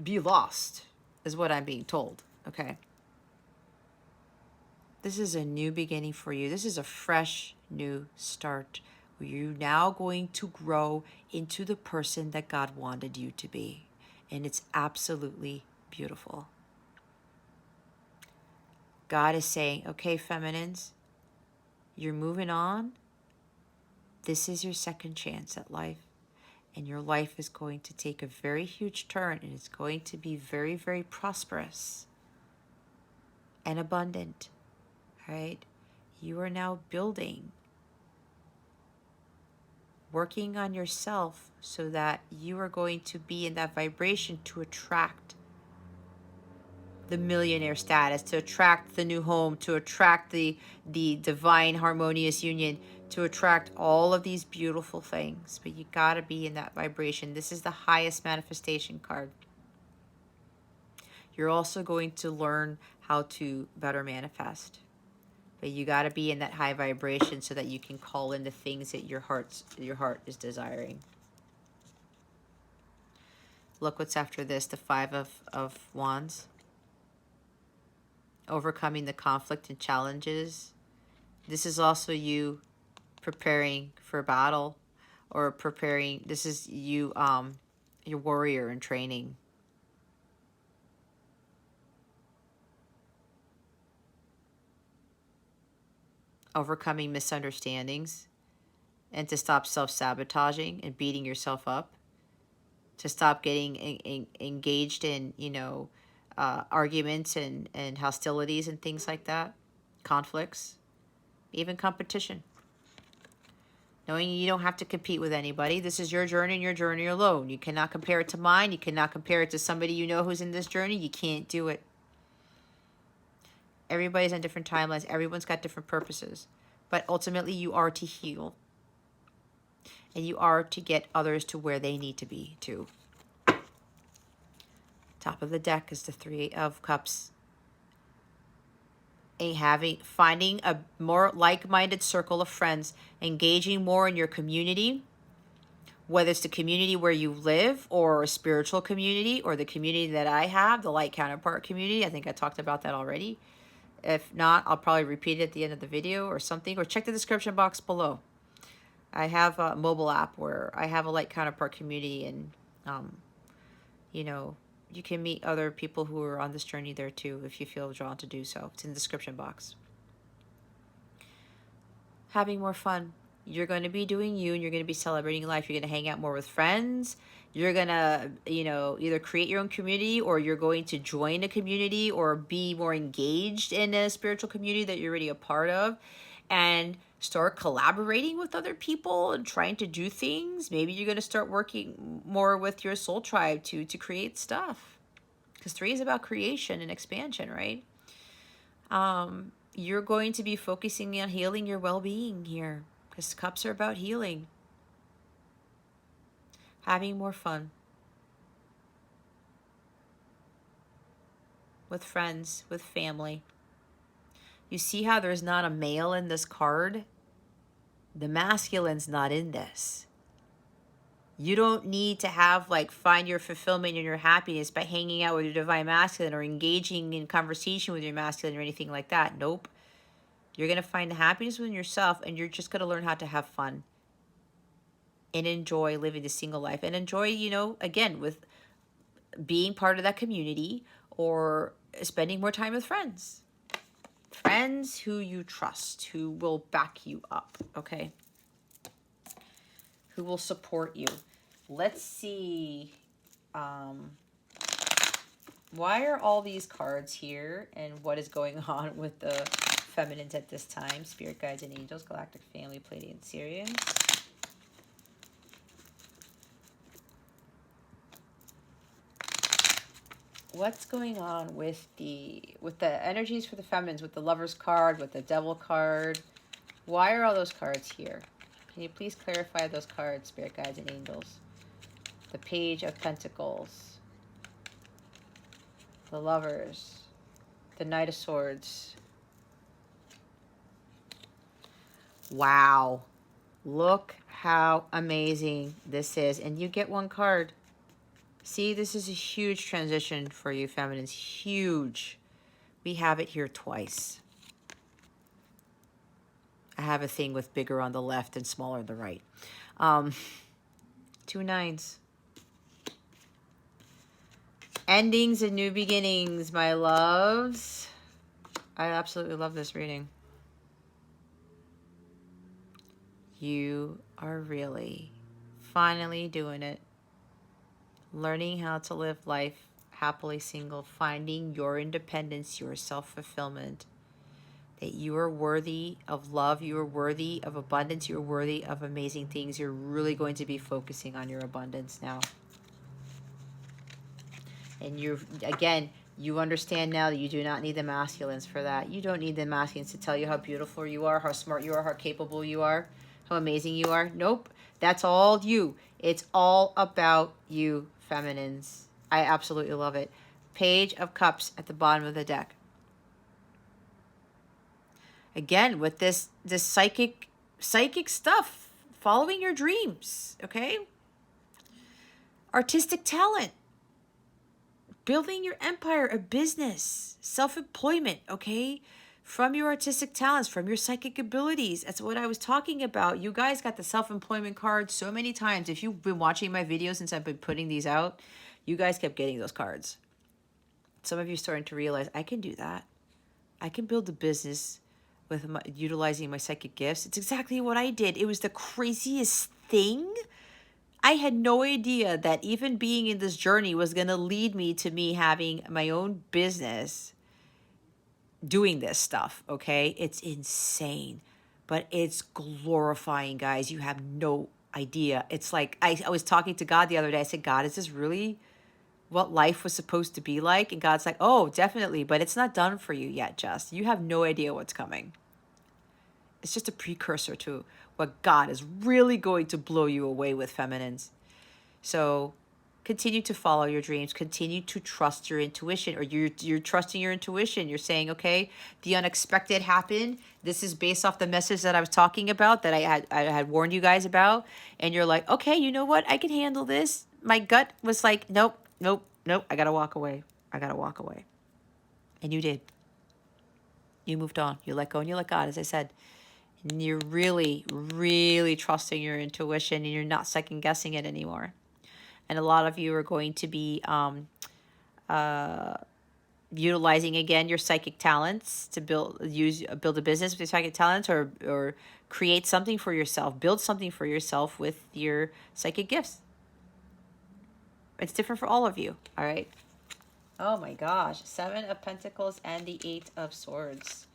be lost, is what I'm being told. Okay. This is a new beginning for you. This is a fresh new start where you're now going to grow into the person that God wanted you to be. And it's absolutely beautiful. God is saying, okay, feminines, you're moving on. This is your second chance at life. And your life is going to take a very huge turn, and it's going to be very, very prosperous and abundant. All right? You are now building, working on yourself so that you are going to be in that vibration to attract the millionaire status, to attract the new home, to attract the divine harmonious union, to attract all of these beautiful things. But you got to be in that vibration. This is the highest manifestation card. You're also going to learn how to better manifest. But you got to be in that high vibration so that you can call in the things that your heart is desiring. Look what's after this, the Five of Wands. Overcoming the conflict and challenges. This is also you preparing for battle, or preparing. This is you, your warrior in training. Overcoming misunderstandings, and to stop self-sabotaging and beating yourself up. To stop getting engaged in, arguments and hostilities and things like that, conflicts, even competition. Knowing you don't have to compete with anybody. This is your journey and your journey alone. You cannot compare it to mine. You cannot compare it to somebody you know who's in this journey. You can't do it. Everybody's on different timelines. Everyone's got different purposes. But ultimately, you are to heal. And you are to get others to where they need to be, too. Top of the deck is the Three of Cups. Finding a more like-minded circle of friends, engaging more in your community, whether it's the community where you live or a spiritual community or the community that I have, the light counterpart community. I think I talked about that already. If not, I'll probably repeat it at the end of the video or something, or check the description box below. I have a mobile app where I have a light counterpart community, and you know, you can meet other people who are on this journey there too if you feel drawn to do so. It's in the description box. Having more fun. You're going to be doing you, and you're going to be celebrating life. You're going to hang out more with friends. You're going to, either create your own community, or you're going to join a community or be more engaged in a spiritual community that you're already a part of, and start collaborating with other people and trying to do things. Maybe you're going to start working more with your soul tribe to create stuff, because 3 is about creation and expansion, right? You're going to be focusing on healing your well-being here, because cups are about healing. Having more fun with friends, with family. You see how there's not a male in this card? The masculine's not in this. You don't need to find your fulfillment and your happiness by hanging out with your divine masculine or engaging in conversation with your masculine or anything like that. Nope. You're going to find the happiness within yourself, and you're just going to learn how to have fun and enjoy living the single life, and enjoy, again, with being part of that community or spending more time with friends. Friends who you trust, who will back you up, okay? Who will support you. Let's see. Why are all these cards here, and what is going on with the feminines at this time? Spirit guides and angels, galactic family, Pleiadian, Sirians. What's going on with the energies for the feminines, with the Lovers card, with the Devil card? Why are all those cards here? Can you please clarify those cards, Spirit guides and angels? The Page of Pentacles, the Lovers, the Knight of Swords. Wow. Look how amazing this is. And you get one card. See, this is a huge transition for you, feminines. Huge. We have it here twice. I have a thing with bigger on the left and smaller on the right. 2 9s. Endings and new beginnings, my loves. I absolutely love this reading. You are really finally doing it. Learning how to live life happily single, finding your independence, your self-fulfillment, that you are worthy of love, you are worthy of abundance, you're worthy of amazing things. You're really going to be focusing on your abundance now. And you understand now that you do not need the masculines for that. You don't need the masculines to tell you how beautiful you are, how smart you are, how capable you are, how amazing you are. Nope. That's all you. It's all about you, feminines. I absolutely love it. Page of Cups at the bottom of the deck. Again, with this psychic stuff, following your dreams, okay? Artistic talent, building your empire, a business, self-employment, okay? From your artistic talents, from your psychic abilities. That's what I was talking about. You guys got the self-employment card so many times. If you've been watching my videos since I've been putting these out, you guys kept getting those cards. Some of you starting to realize, I can do that. I can build a business with utilizing my psychic gifts. It's exactly what I did. It was the craziest thing. I had no idea that even being in this journey was going to lead me to me having my own business doing this stuff, okay? It's insane, but it's glorifying, guys. You have no idea. It's like, I was talking to God the other day. I said, God, is this really what life was supposed to be like? And God's like, oh, definitely, but it's not done for you yet, Jess. You have no idea what's coming. It's just a precursor to what God is really going to blow you away with, feminines. So continue to follow your dreams, continue to trust your intuition, or you're trusting your intuition. You're saying, okay, the unexpected happened. This is based off the message that I was talking about, that I had warned you guys about, and you're like, okay, you know what, I can handle this. My gut was like, nope, nope, nope, I gotta walk away. I gotta walk away. And you did. You moved on. You let go and you let God, as I said. And you're really, really trusting your intuition, and you're not second guessing it anymore. And a lot of you are going to be utilizing again your psychic talents to build a business with your psychic talents, or create something for yourself, build something for yourself with your psychic gifts. It's different for all of you. All right. Oh my gosh. 7 of Pentacles and the 8 of Swords.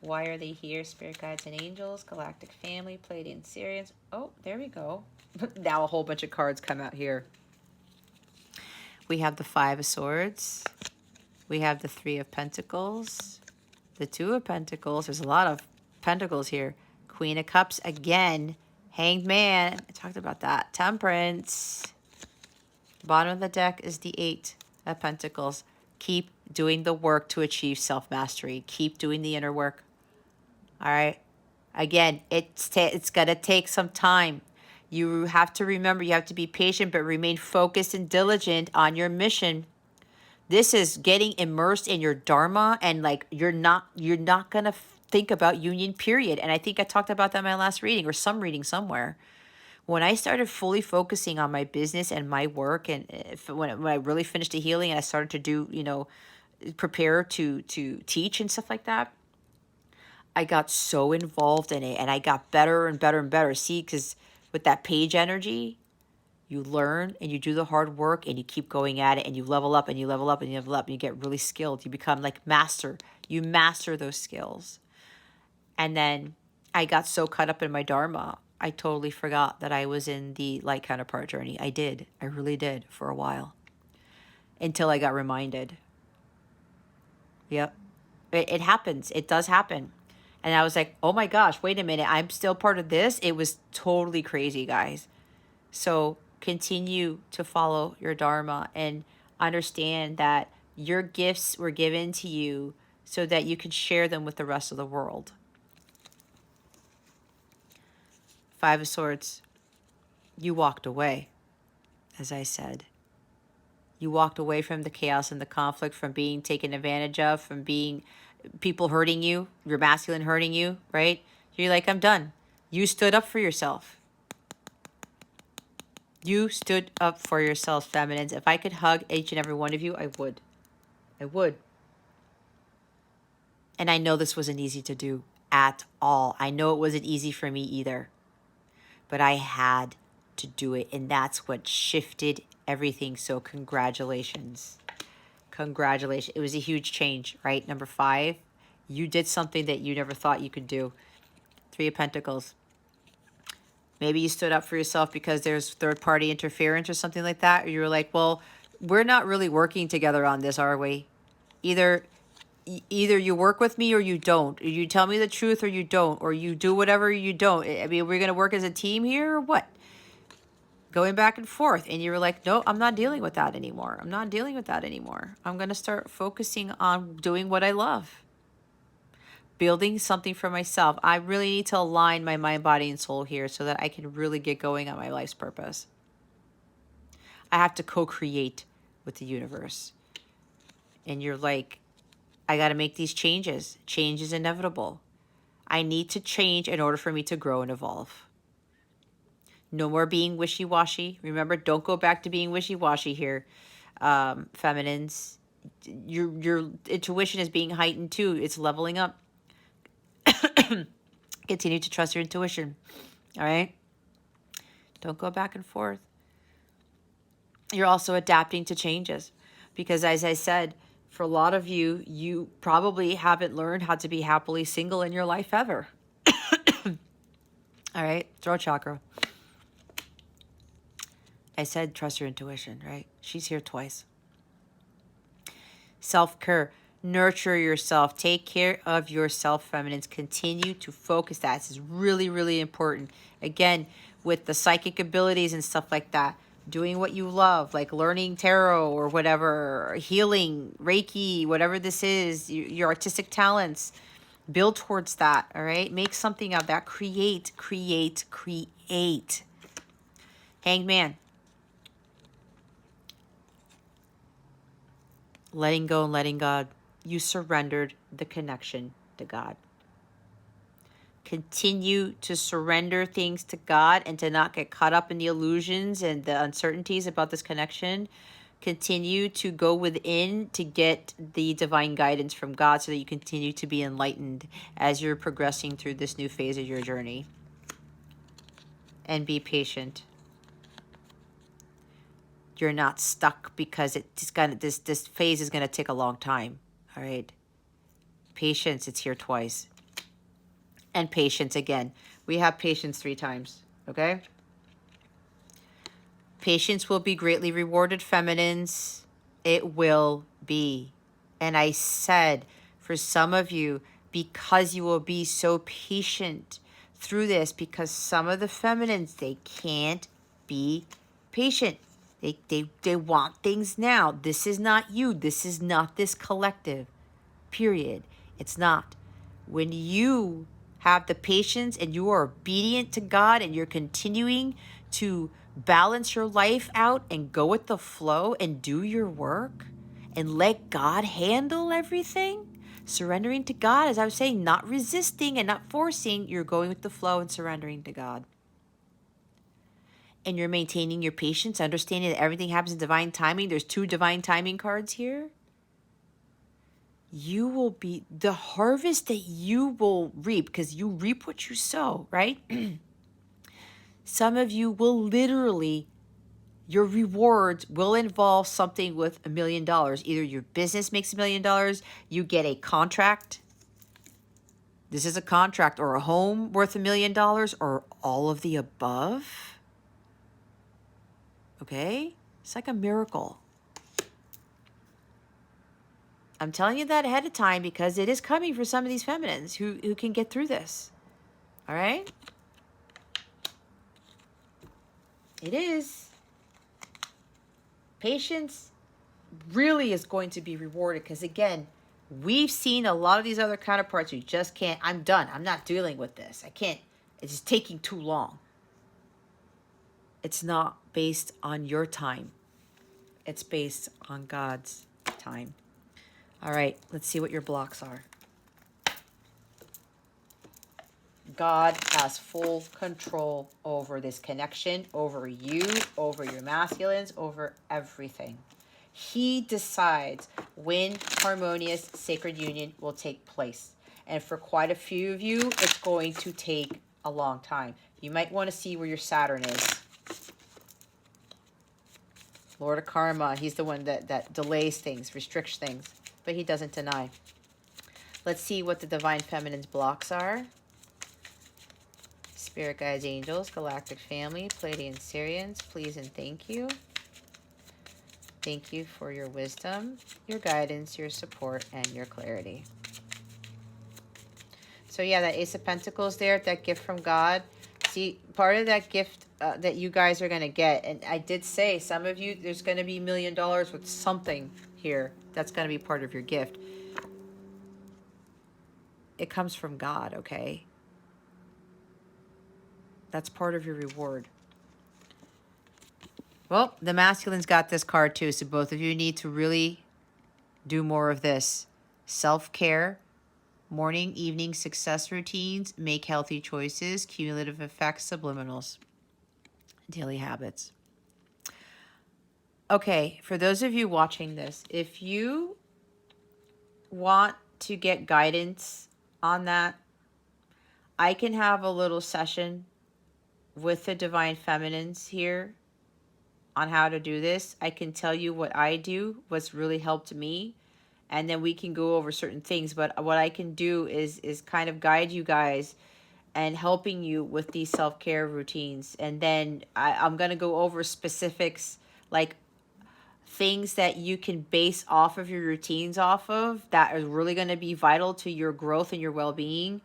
Why are they here? Spirit guides and angels, galactic family, Pleiadian Sirians. Oh, there we go. Now a whole bunch of cards come out here. We have the 5 of Swords. We have the 3 of Pentacles. The 2 of Pentacles. There's a lot of Pentacles here. Queen of Cups again. Hanged Man. I talked about that. Temperance. Bottom of the deck is the 8 of Pentacles. Keep doing the work to achieve self-mastery. Keep doing the inner work. All right. Again, it's going to take some time. You have to remember, you have to be patient, but remain focused and diligent on your mission. This is getting immersed in your dharma, and like you're not going to think about union, period. And I think I talked about that in my last reading, or some reading somewhere. When I started fully focusing on my business and my work, and when I really finished the healing and I started to do, prepare to teach and stuff like that, I got so involved in it, and I got better and better and better. See, because with that page energy, you learn and you do the hard work and you keep going at it, and you level up and you level up and you level up and you get really skilled. You become like master. You master those skills. And then I got so caught up in my dharma, I totally forgot that I was in the light counterpart journey. I did. I really did for a while. Until I got reminded. Yep. It happens. It does happen. And I was like, oh my gosh, wait a minute. I'm still part of this. It was totally crazy, guys. So continue to follow your dharma and understand that your gifts were given to you so that you can share them with the rest of the world. 5 of Swords. You walked away, as I said. You walked away from the chaos and the conflict, from being taken advantage of, from being people hurting you, your masculine hurting you, right? You're like, I'm done. You stood up for yourself. You stood up for yourselves, feminines. If I could hug each and every one of you, I would. I would. And I know this wasn't easy to do at all. I know it wasn't easy for me either. But I had to do it. And that's what shifted everything. So congratulations. Congratulations. It was a huge change, right? Number 5, you did something that you never thought you could do. 3 of Pentacles. Maybe you stood up for yourself because there's third-party interference or something like that. Or you were like, well, we're not really working together on this, are we? Either you work with me or you don't. You tell me the truth or you don't. Or you do whatever you don't. I mean, we're going to work as a team here or what? Going back and forth. And you were like, no, I'm not dealing with that anymore. I'm not dealing with that anymore. I'm going to start focusing on doing what I love. Building something for myself. I really need to align my mind, body, and soul here so that I can really get going on my life's purpose. I have to co-create with the universe. And you're like, I got to make these changes. Change is inevitable. I need to change in order for me to grow and evolve. No more being wishy-washy. Remember, don't go back to being wishy-washy here, feminines. Your intuition is being heightened too. It's leveling up. Continue to trust your intuition. All right? Don't go back and forth. You're also adapting to changes. Because as I said, for a lot of you, you probably haven't learned how to be happily single in your life ever. All right? Throat chakra. I said trust your intuition, right? She's here twice. Self-care. Nurture yourself. Take care of yourself, feminines. Continue to focus. That is really, really important. Again, with the psychic abilities and stuff like that, doing what you love, like learning tarot or whatever, healing, Reiki, whatever this is, your artistic talents, build towards that, all right? Make something of that. Create, create, create. Hanged Man. Letting go and letting God. You surrendered the connection to God. Continue to surrender things to God and to not get caught up in the illusions and the uncertainties about this connection. Continue to go within to get the divine guidance from God so that you continue to be enlightened as you're progressing through this new phase of your journey. And be patient. You're not stuck because it's gonna this phase is gonna take a long time. All right. Patience, it's here twice. And patience again. We have patience 3 times. Okay? Patience will be greatly rewarded, feminines. It will be. And I said, for some of you, because you will be so patient through this, because some of the feminines, they can't be patient. They want things now. This is not you. This is not this collective. Period. It's not. When you have the patience and you are obedient to God and you're continuing to balance your life out and go with the flow and do your work and let God handle everything, surrendering to God, as I was saying, not resisting and not forcing, you're going with the flow and surrendering to God. And you're maintaining your patience, understanding that everything happens in divine timing. There's 2 divine timing cards here. You will be the harvest that you will reap, because you reap what you sow, right? Some of you will literally, your rewards will involve something with $1 million. Either your business makes $1 million, you get a contract. This is a contract, or a home worth $1 million, or all of the above. Okay? It's like a miracle. I'm telling you that ahead of time because it is coming for some of these feminines who can get through this. All right? It is. Patience really is going to be rewarded because, again, we've seen a lot of these other counterparts who just can't. I'm done. I'm not dealing with this. I can't. It's just taking too long. It's not based on your time. It's based on God's time. All right, let's see what your blocks are. God has full control over this connection, over you, over your masculines, over everything. He decides when harmonious sacred union will take place. And for quite a few of you, it's going to take a long time. You might want to see where your Saturn is. Lord of Karma, he's the one that delays things, restricts things, but he doesn't deny. Let's see what the Divine Feminine's blocks are. Spirit guides, angels, galactic family, Pleiadian Syrians, please and thank you. Thank you for your wisdom, your guidance, your support, and your clarity. So yeah, that Ace of Pentacles there, that gift from God. See, part of that gift that you guys are going to get, and I did say, some of you, there's going to be $1 million with something here. That's going to be part of your gift. It comes from God, okay? That's part of your reward. Well, the masculine's got this card too, so both of you need to really do more of this. Self-care, morning, evening success routines, make healthy choices, cumulative effects, subliminals, daily habits. Okay, for those of you watching this, if you want to get guidance on that, I can have a little session with the Divine Feminines here on how to do this. I can tell you what I do, what's really helped me, and then we can go over certain things. But what I can do is kind of guide you guys and helping you with these self-care routines. And then I'm going to go over specifics, like things that you can base off of your routines off of that is really going to be vital to your growth and your well-being.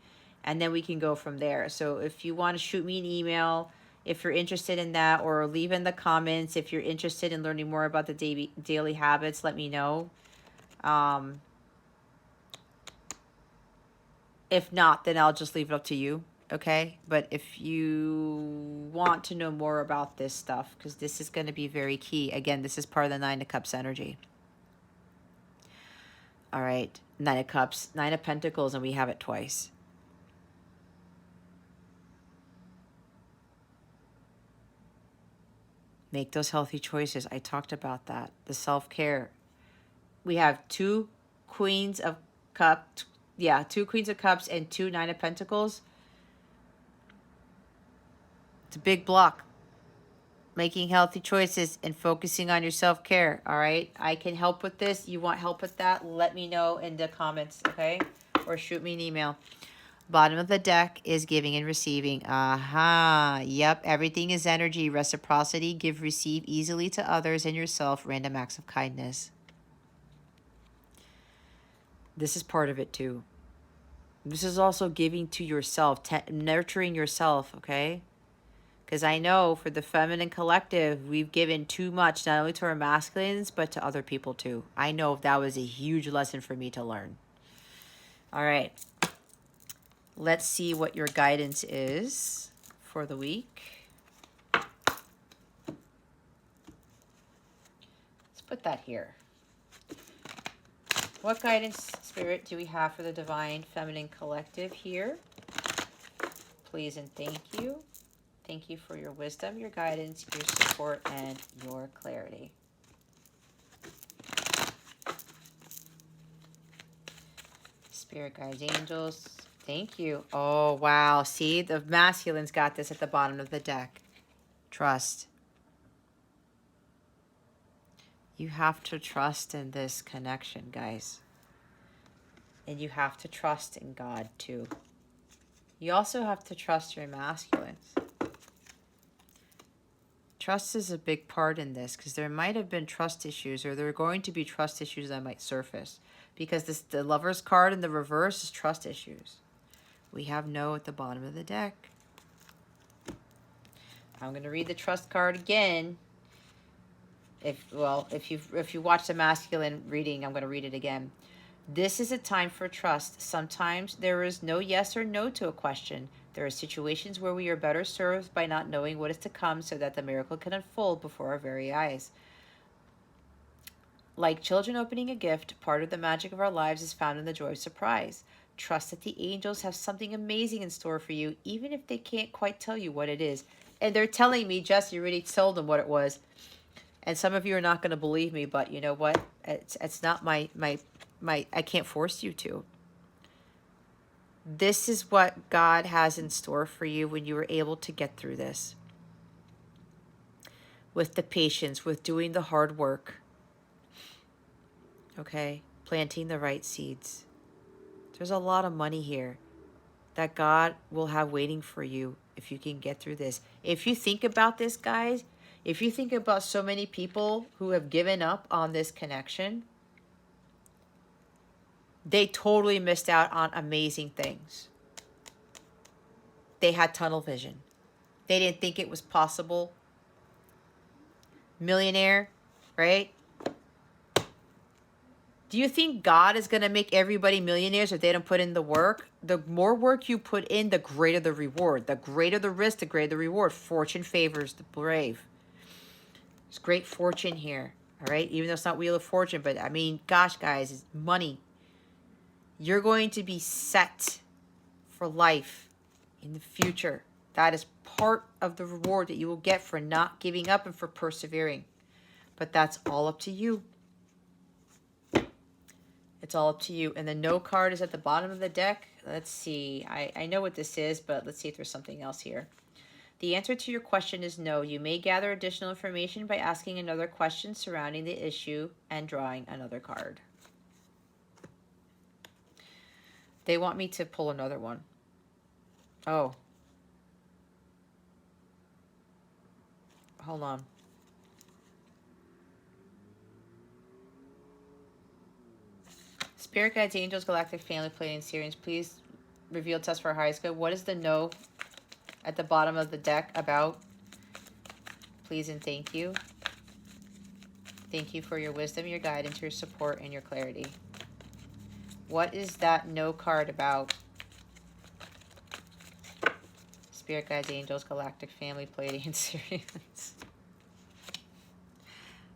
And then we can go from there. So if you want to shoot me an email, if you're interested in that, or leave in the comments if you're interested in learning more about the daily habits. Let me know. If not, then I'll just leave it up to you, okay? But if you want to know more about this stuff, because this is going to be very key. Again, this is part of the Nine of Cups energy. All right, Nine of Cups, Nine of Pentacles, and we have it twice. Make those healthy choices. I talked about that. The self-care. We have two Queens of Cups. Yeah, two Queens of Cups and two Nine of Pentacles. It's a big block. Making healthy choices and focusing on your self-care, all right? I can help with this. You want help with that? Let me know in the comments, okay? Or shoot me an email. Bottom of the deck is giving and receiving. Aha. Yep, everything is energy. Reciprocity, give, receive easily to others and yourself. Random acts of kindness. This is part of it too. This is also giving to yourself, nurturing yourself, okay? Because I know for the feminine collective, we've given too much, not only to our masculines, but to other people too. I know that was a huge lesson for me to learn. All right. Let's see what your guidance is for the week. Let's put that here. What guidance, Spirit, do we have for the Divine Feminine Collective here? Please and thank you. Thank you for your wisdom, your guidance, your support, and your clarity. Spirit guides, angels, thank you. Oh, wow. See, the masculines got this at the bottom of the deck. Trust. You have to trust in this connection, guys. And you have to trust in God, too. You also have to trust your masculines. Trust is a big part in this because there might have been trust issues, or there are going to be trust issues that might surface, because the Lover's card in the reverse is trust issues. We have no at the bottom of the deck. I'm going to read the trust card again. If you watch the masculine reading, I'm going to read it again. This is a time for trust. Sometimes there is no yes or no to a question. There are situations where we are better served by not knowing what is to come so that the miracle can unfold before our very eyes. Like children opening a gift, part of the magic of our lives is found in the joy of surprise. Trust that the angels have something amazing in store for you, even if they can't quite tell you what it is. And they're telling me, Jess, you already told them what it was. And some of you are not going to believe me, but you know what? It's not my I can't force you to. This is what God has in store for you when you were able to get through this. With the patience, with doing the hard work. Okay? Planting the right seeds. There's a lot of money here that God will have waiting for you if you can get through this. If you think about this, guys, if you think about so many people who have given up on this connection, they totally missed out on amazing things. They had tunnel vision. They didn't think it was possible. Millionaire, right? Do you think God is going to make everybody millionaires if they don't put in the work? The more work you put in, the greater the reward. The greater the risk, the greater the reward. Fortune favors the brave. There's great fortune here, all right? Even though it's not Wheel of Fortune, but I mean, gosh, guys, it's money. You're going to be set for life in the future. That is part of the reward that you will get for not giving up and for persevering. But that's all up to you. It's all up to you. And the no card is at the bottom of the deck. Let's see. I know what this is, but let's see if there's something else here. The answer to your question is no. You may gather additional information by asking another question surrounding the issue and drawing another card. They want me to pull another one. Oh. Hold on. Spirit guides, angels, galactic family, planning series. Please reveal to us for our highest good. What is the no at the bottom of the deck about? please and thank you. Thank you for your wisdom, your guidance, your support, and your clarity. What is that no card about? Spirit guides, angels, galactic family, Pleiadian Sirians.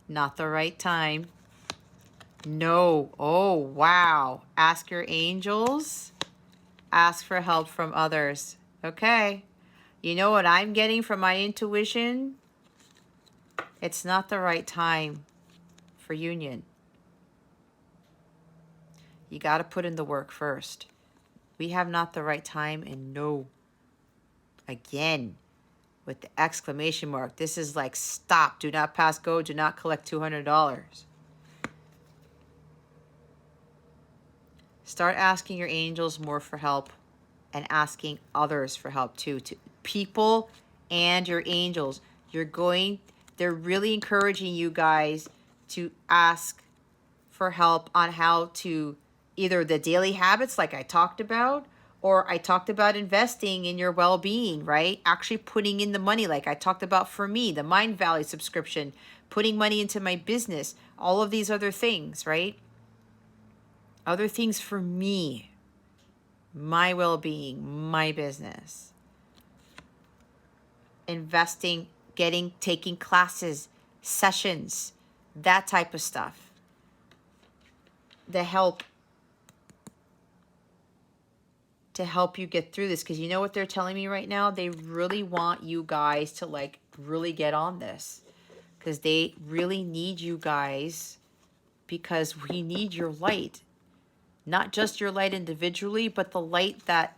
Not the right time. No. Oh, wow. Ask your angels. Ask for help from others. Okay. You know what I'm getting from my intuition? It's not the right time for union. You got to put in the work first. We have not the right time, and no. Again, with the exclamation mark. This is like stop. Do not pass go. Do not collect $200. Start asking your angels more for help and asking others for help too. To people and your angels. They're really encouraging you guys to ask for help on how to either the daily habits like I talked about, or I talked about investing in your well-being, right? Actually putting in the money like I talked about for me, the Mind Valley subscription, putting money into my business, all of these other things, right? Other things for me, my well-being, my business. Investing, taking classes, sessions, that type of stuff. The help to help you get through this, because you know what they're telling me right now? They really want you guys to like really get on this, because they really need you guys, because we need your light, not just your light individually, but the light that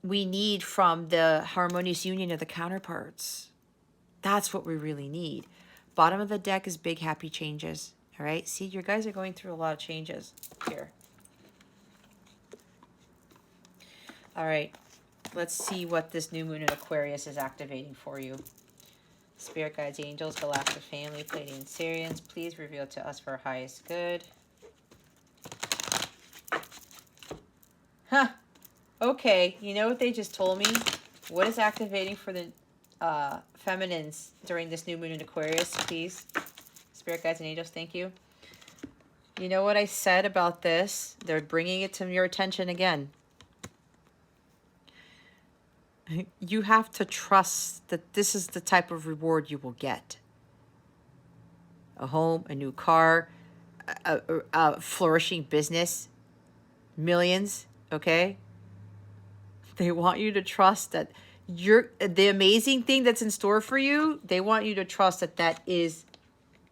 we need from the harmonious union of the counterparts. That's what we really need. Bottom of the deck is big happy changes. All right, see, you guys are going through a lot of changes here. All right, let's see what this new moon in Aquarius is activating for you. Spirit guides, angels, galactic family, Pleiadian Sirians, please reveal to us for our highest good. Huh. Okay, you know what they just told me? What is activating for the feminines during this new moon in Aquarius, please? Spirit guides and angels, thank you. You know what I said about this? They're bringing it to your attention again. You have to trust that this is the type of reward you will get. A home, a new car, a flourishing business, millions, okay? They want you to trust that the amazing thing that's in store for you, they want you to trust that that is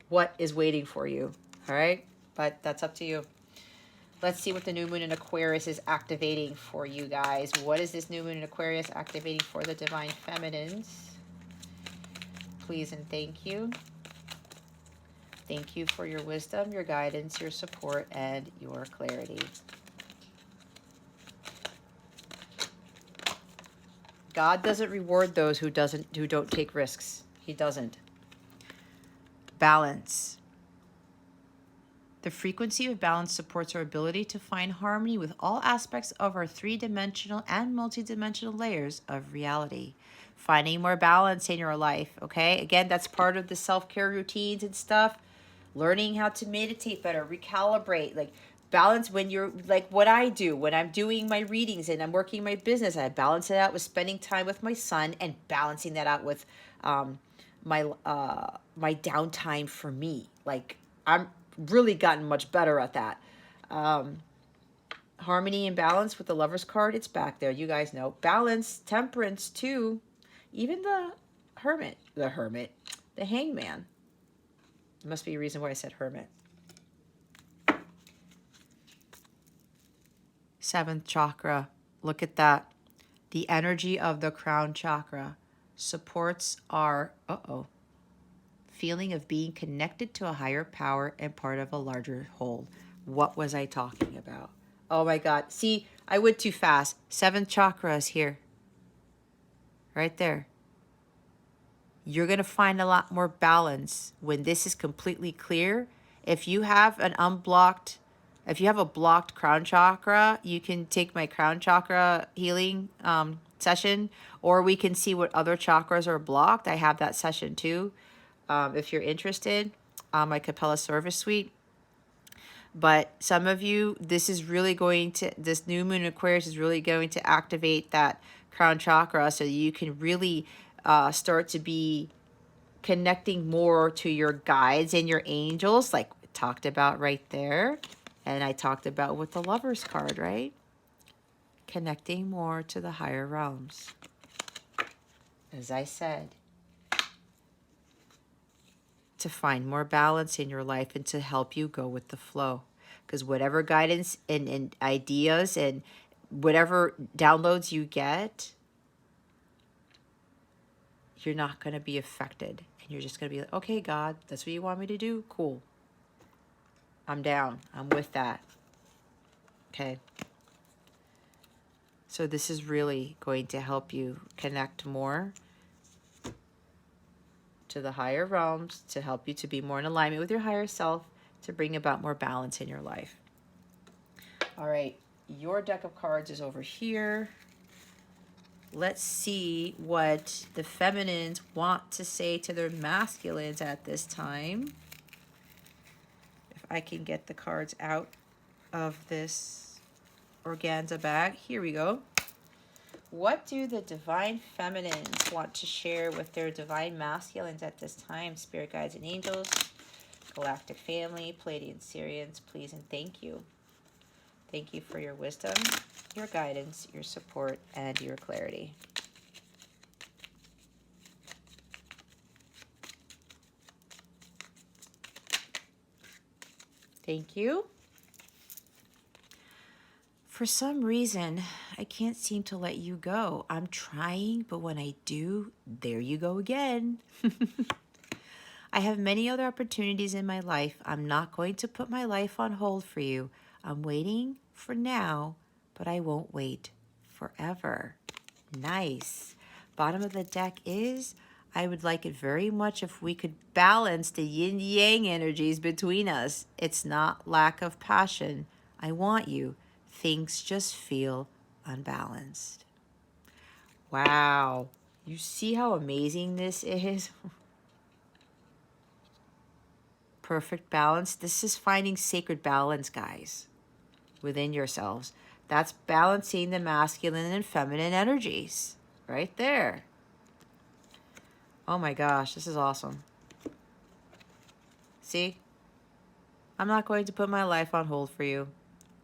what is waiting for you, all right? But that's up to you. Let's see what the new moon in Aquarius is activating for you guys. What is this new moon in Aquarius activating for the divine feminines? Please and thank you. Thank you for your wisdom, your guidance, your support, and your clarity. God doesn't reward those who don't take risks. He doesn't. Balance. The frequency of balance supports our ability to find harmony with all aspects of our three-dimensional and multidimensional layers of reality. Finding more balance in your life, okay? Again, that's part of the self-care routines and stuff. Learning how to meditate better, recalibrate, like balance when you're like what I do when I'm doing my readings and I'm working my business. I balance it out with spending time with my son and balancing that out with my downtime for me. Like I'm really gotten much better at that. Harmony and balance with the Lover's card, it's back there. You guys know. Balance, temperance too. Even the hangman. There must be a reason why I said hermit. 7th chakra. Look at that. The energy of the crown chakra supports our feeling of being connected to a higher power and part of a larger whole. What was I talking about? Oh my God. See, I went too fast. 7th chakra is here. Right there. You're going to find a lot more balance when this is completely clear. If you have a blocked crown chakra, you can take my crown chakra healing session, or we can see what other chakras are blocked. I have that session too, if you're interested, my Capella Service Suite. But some of you, this new moon in Aquarius is really going to activate that crown chakra, so you can really start to be connecting more to your guides and your angels, like we talked about right there. And I talked about with the Lovers card, right? Connecting more to the higher realms. As I said, to find more balance in your life and to help you go with the flow. Because whatever guidance and ideas and whatever downloads you get, you're not going to be affected. And you're just going to be like, okay, God, that's what you want me to do? Cool. I'm down. I'm with that. Okay. So this is really going to help you connect more to the higher realms, to help you to be more in alignment with your higher self, to bring about more balance in your life. All right, your deck of cards is over here. Let's see what the feminines want to say to their masculines at this time. If I can get the cards out of this organza bag. Here we go. What do the divine feminines want to share with their divine masculines at this time? Spirit guides and angels, galactic family, Pleiadian Syrians, please and thank you. Thank you for your wisdom, your guidance, your support, and your clarity. Thank you. For some reason, I can't seem to let you go. I'm trying, but when I do, there you go again. I have many other opportunities in my life. I'm not going to put my life on hold for you. I'm waiting for now, but I won't wait forever. Nice. Bottom of the deck is, I would like it very much if we could balance the yin-yang energies between us. It's not lack of passion. I want you. Things just feel unbalanced. Wow. You see how amazing this is? Perfect balance. This is finding sacred balance, guys, within yourselves. That's balancing the masculine and feminine energies right there. Oh my gosh, this is awesome. See? I'm not going to put my life on hold for you.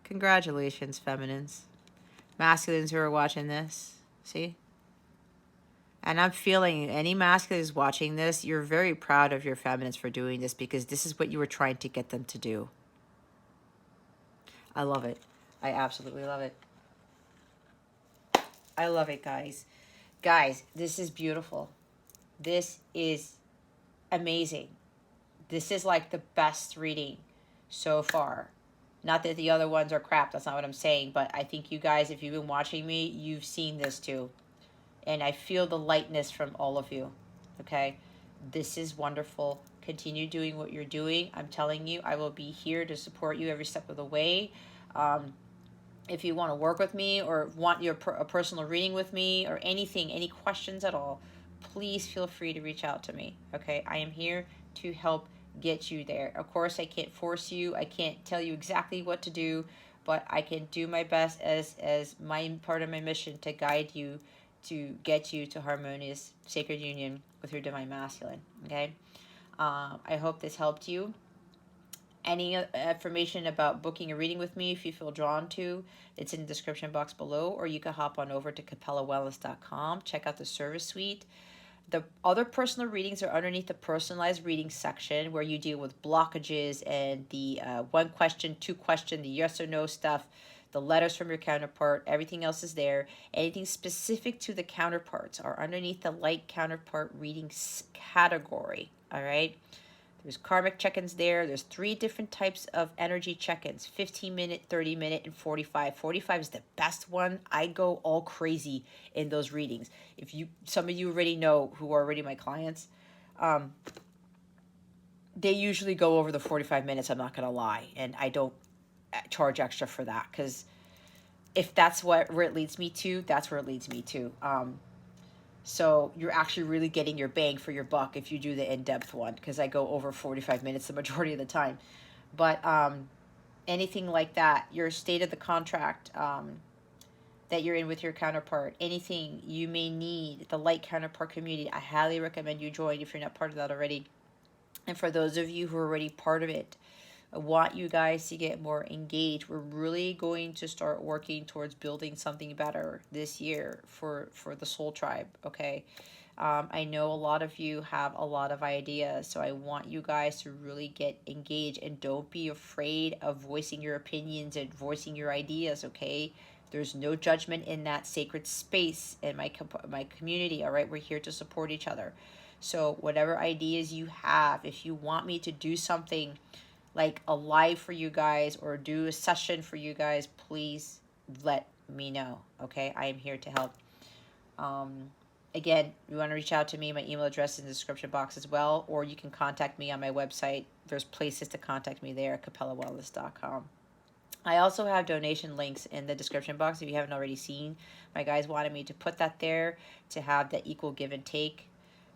Congratulations, feminines. Masculines who are watching this. See? And I'm feeling any masculines watching this, you're very proud of your feminines for doing this because this is what you were trying to get them to do. I love it. I absolutely love it. I love it, guys. Guys, this is beautiful. This is amazing. This is like the best reading so far. Not that the other ones are crap. That's not what I'm saying. But I think you guys, if you've been watching me, you've seen this too. And I feel the lightness from all of you. Okay? This is wonderful. Continue doing what you're doing. I'm telling you, I will be here to support you every step of the way. If you want to work with me or want a personal reading with me or anything, any questions at all, please feel free to reach out to me. Okay? I am here to help get you there. Of course, I can't force you. I can't tell you exactly what to do, but I can do my best as my part of my mission to guide you, to get you to harmonious sacred union with your divine masculine. Okay? I hope this helped you. Any information about booking a reading with me, if you feel drawn to, it's in the description box below, or you can hop on over to capellawellness.com. Check out the service suite. The other personal readings are underneath the personalized reading section where you deal with blockages and the one question, two question, the yes or no stuff, the letters from your counterpart, everything else is there. Anything specific to the counterparts are underneath the light counterpart readings category, all right? There's karmic check-ins there. There's 3 different types of energy check-ins, 15-minute, 30-minute, and 45. 45 is the best one. I go all crazy in those readings. Some of you already know who are already my clients. They usually go over the 45 minutes, I'm not going to lie. And I don't charge extra for that because if that's where it leads me to, that's where it leads me to. So you're actually really getting your bang for your buck if you do the in-depth one, because I go over 45 minutes the majority of the time. But anything like that, your state of the contract that you're in with your counterpart, anything you may need, the light counterpart community, I highly recommend you join if you're not part of that already. And for those of you who are already part of it, I want you guys to get more engaged. We're really going to start working towards building something better this year for the Soul Tribe, okay? I know a lot of you have a lot of ideas, so I want you guys to really get engaged, and don't be afraid of voicing your opinions and voicing your ideas, okay? There's no judgment in that sacred space in my community, all right? We're here to support each other. So whatever ideas you have, if you want me to do something like a live for you guys or do a session for you guys, please let me know, okay? I am here to help. Again, you want to reach out to me, my email address is in the description box as well, or you can contact me on my website. There's places to contact me there at capellawellness.com. I also have donation links in the description box if you haven't already seen. My guys wanted me to put that there to have the equal give and take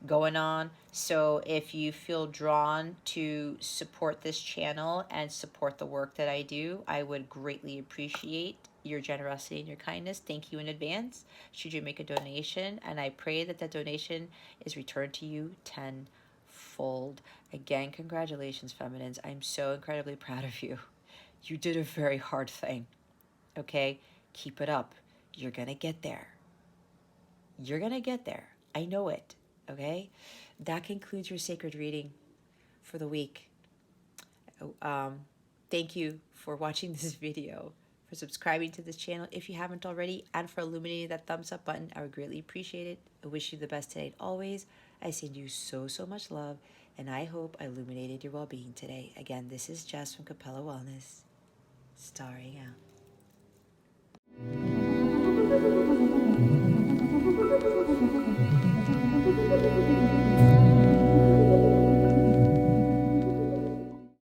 going on. So if you feel drawn to support this channel and support the work that I do, I would greatly appreciate your generosity and your kindness. Thank you in advance should you make a donation, and I pray that that donation is returned to you tenfold. Again, congratulations, feminines. I'm so incredibly proud of you. You did a very hard thing, okay? Keep it up. You're gonna get there. You're gonna get there. I know it. Okay, that concludes your sacred reading for the week. Thank you for watching this video, for subscribing to this channel if you haven't already, and for illuminating that thumbs up button. I would greatly appreciate it. I wish you the best today and always. I send you so much love, and I hope I illuminated your well-being today. Again, this is Jess from Capella Wellness, starring out.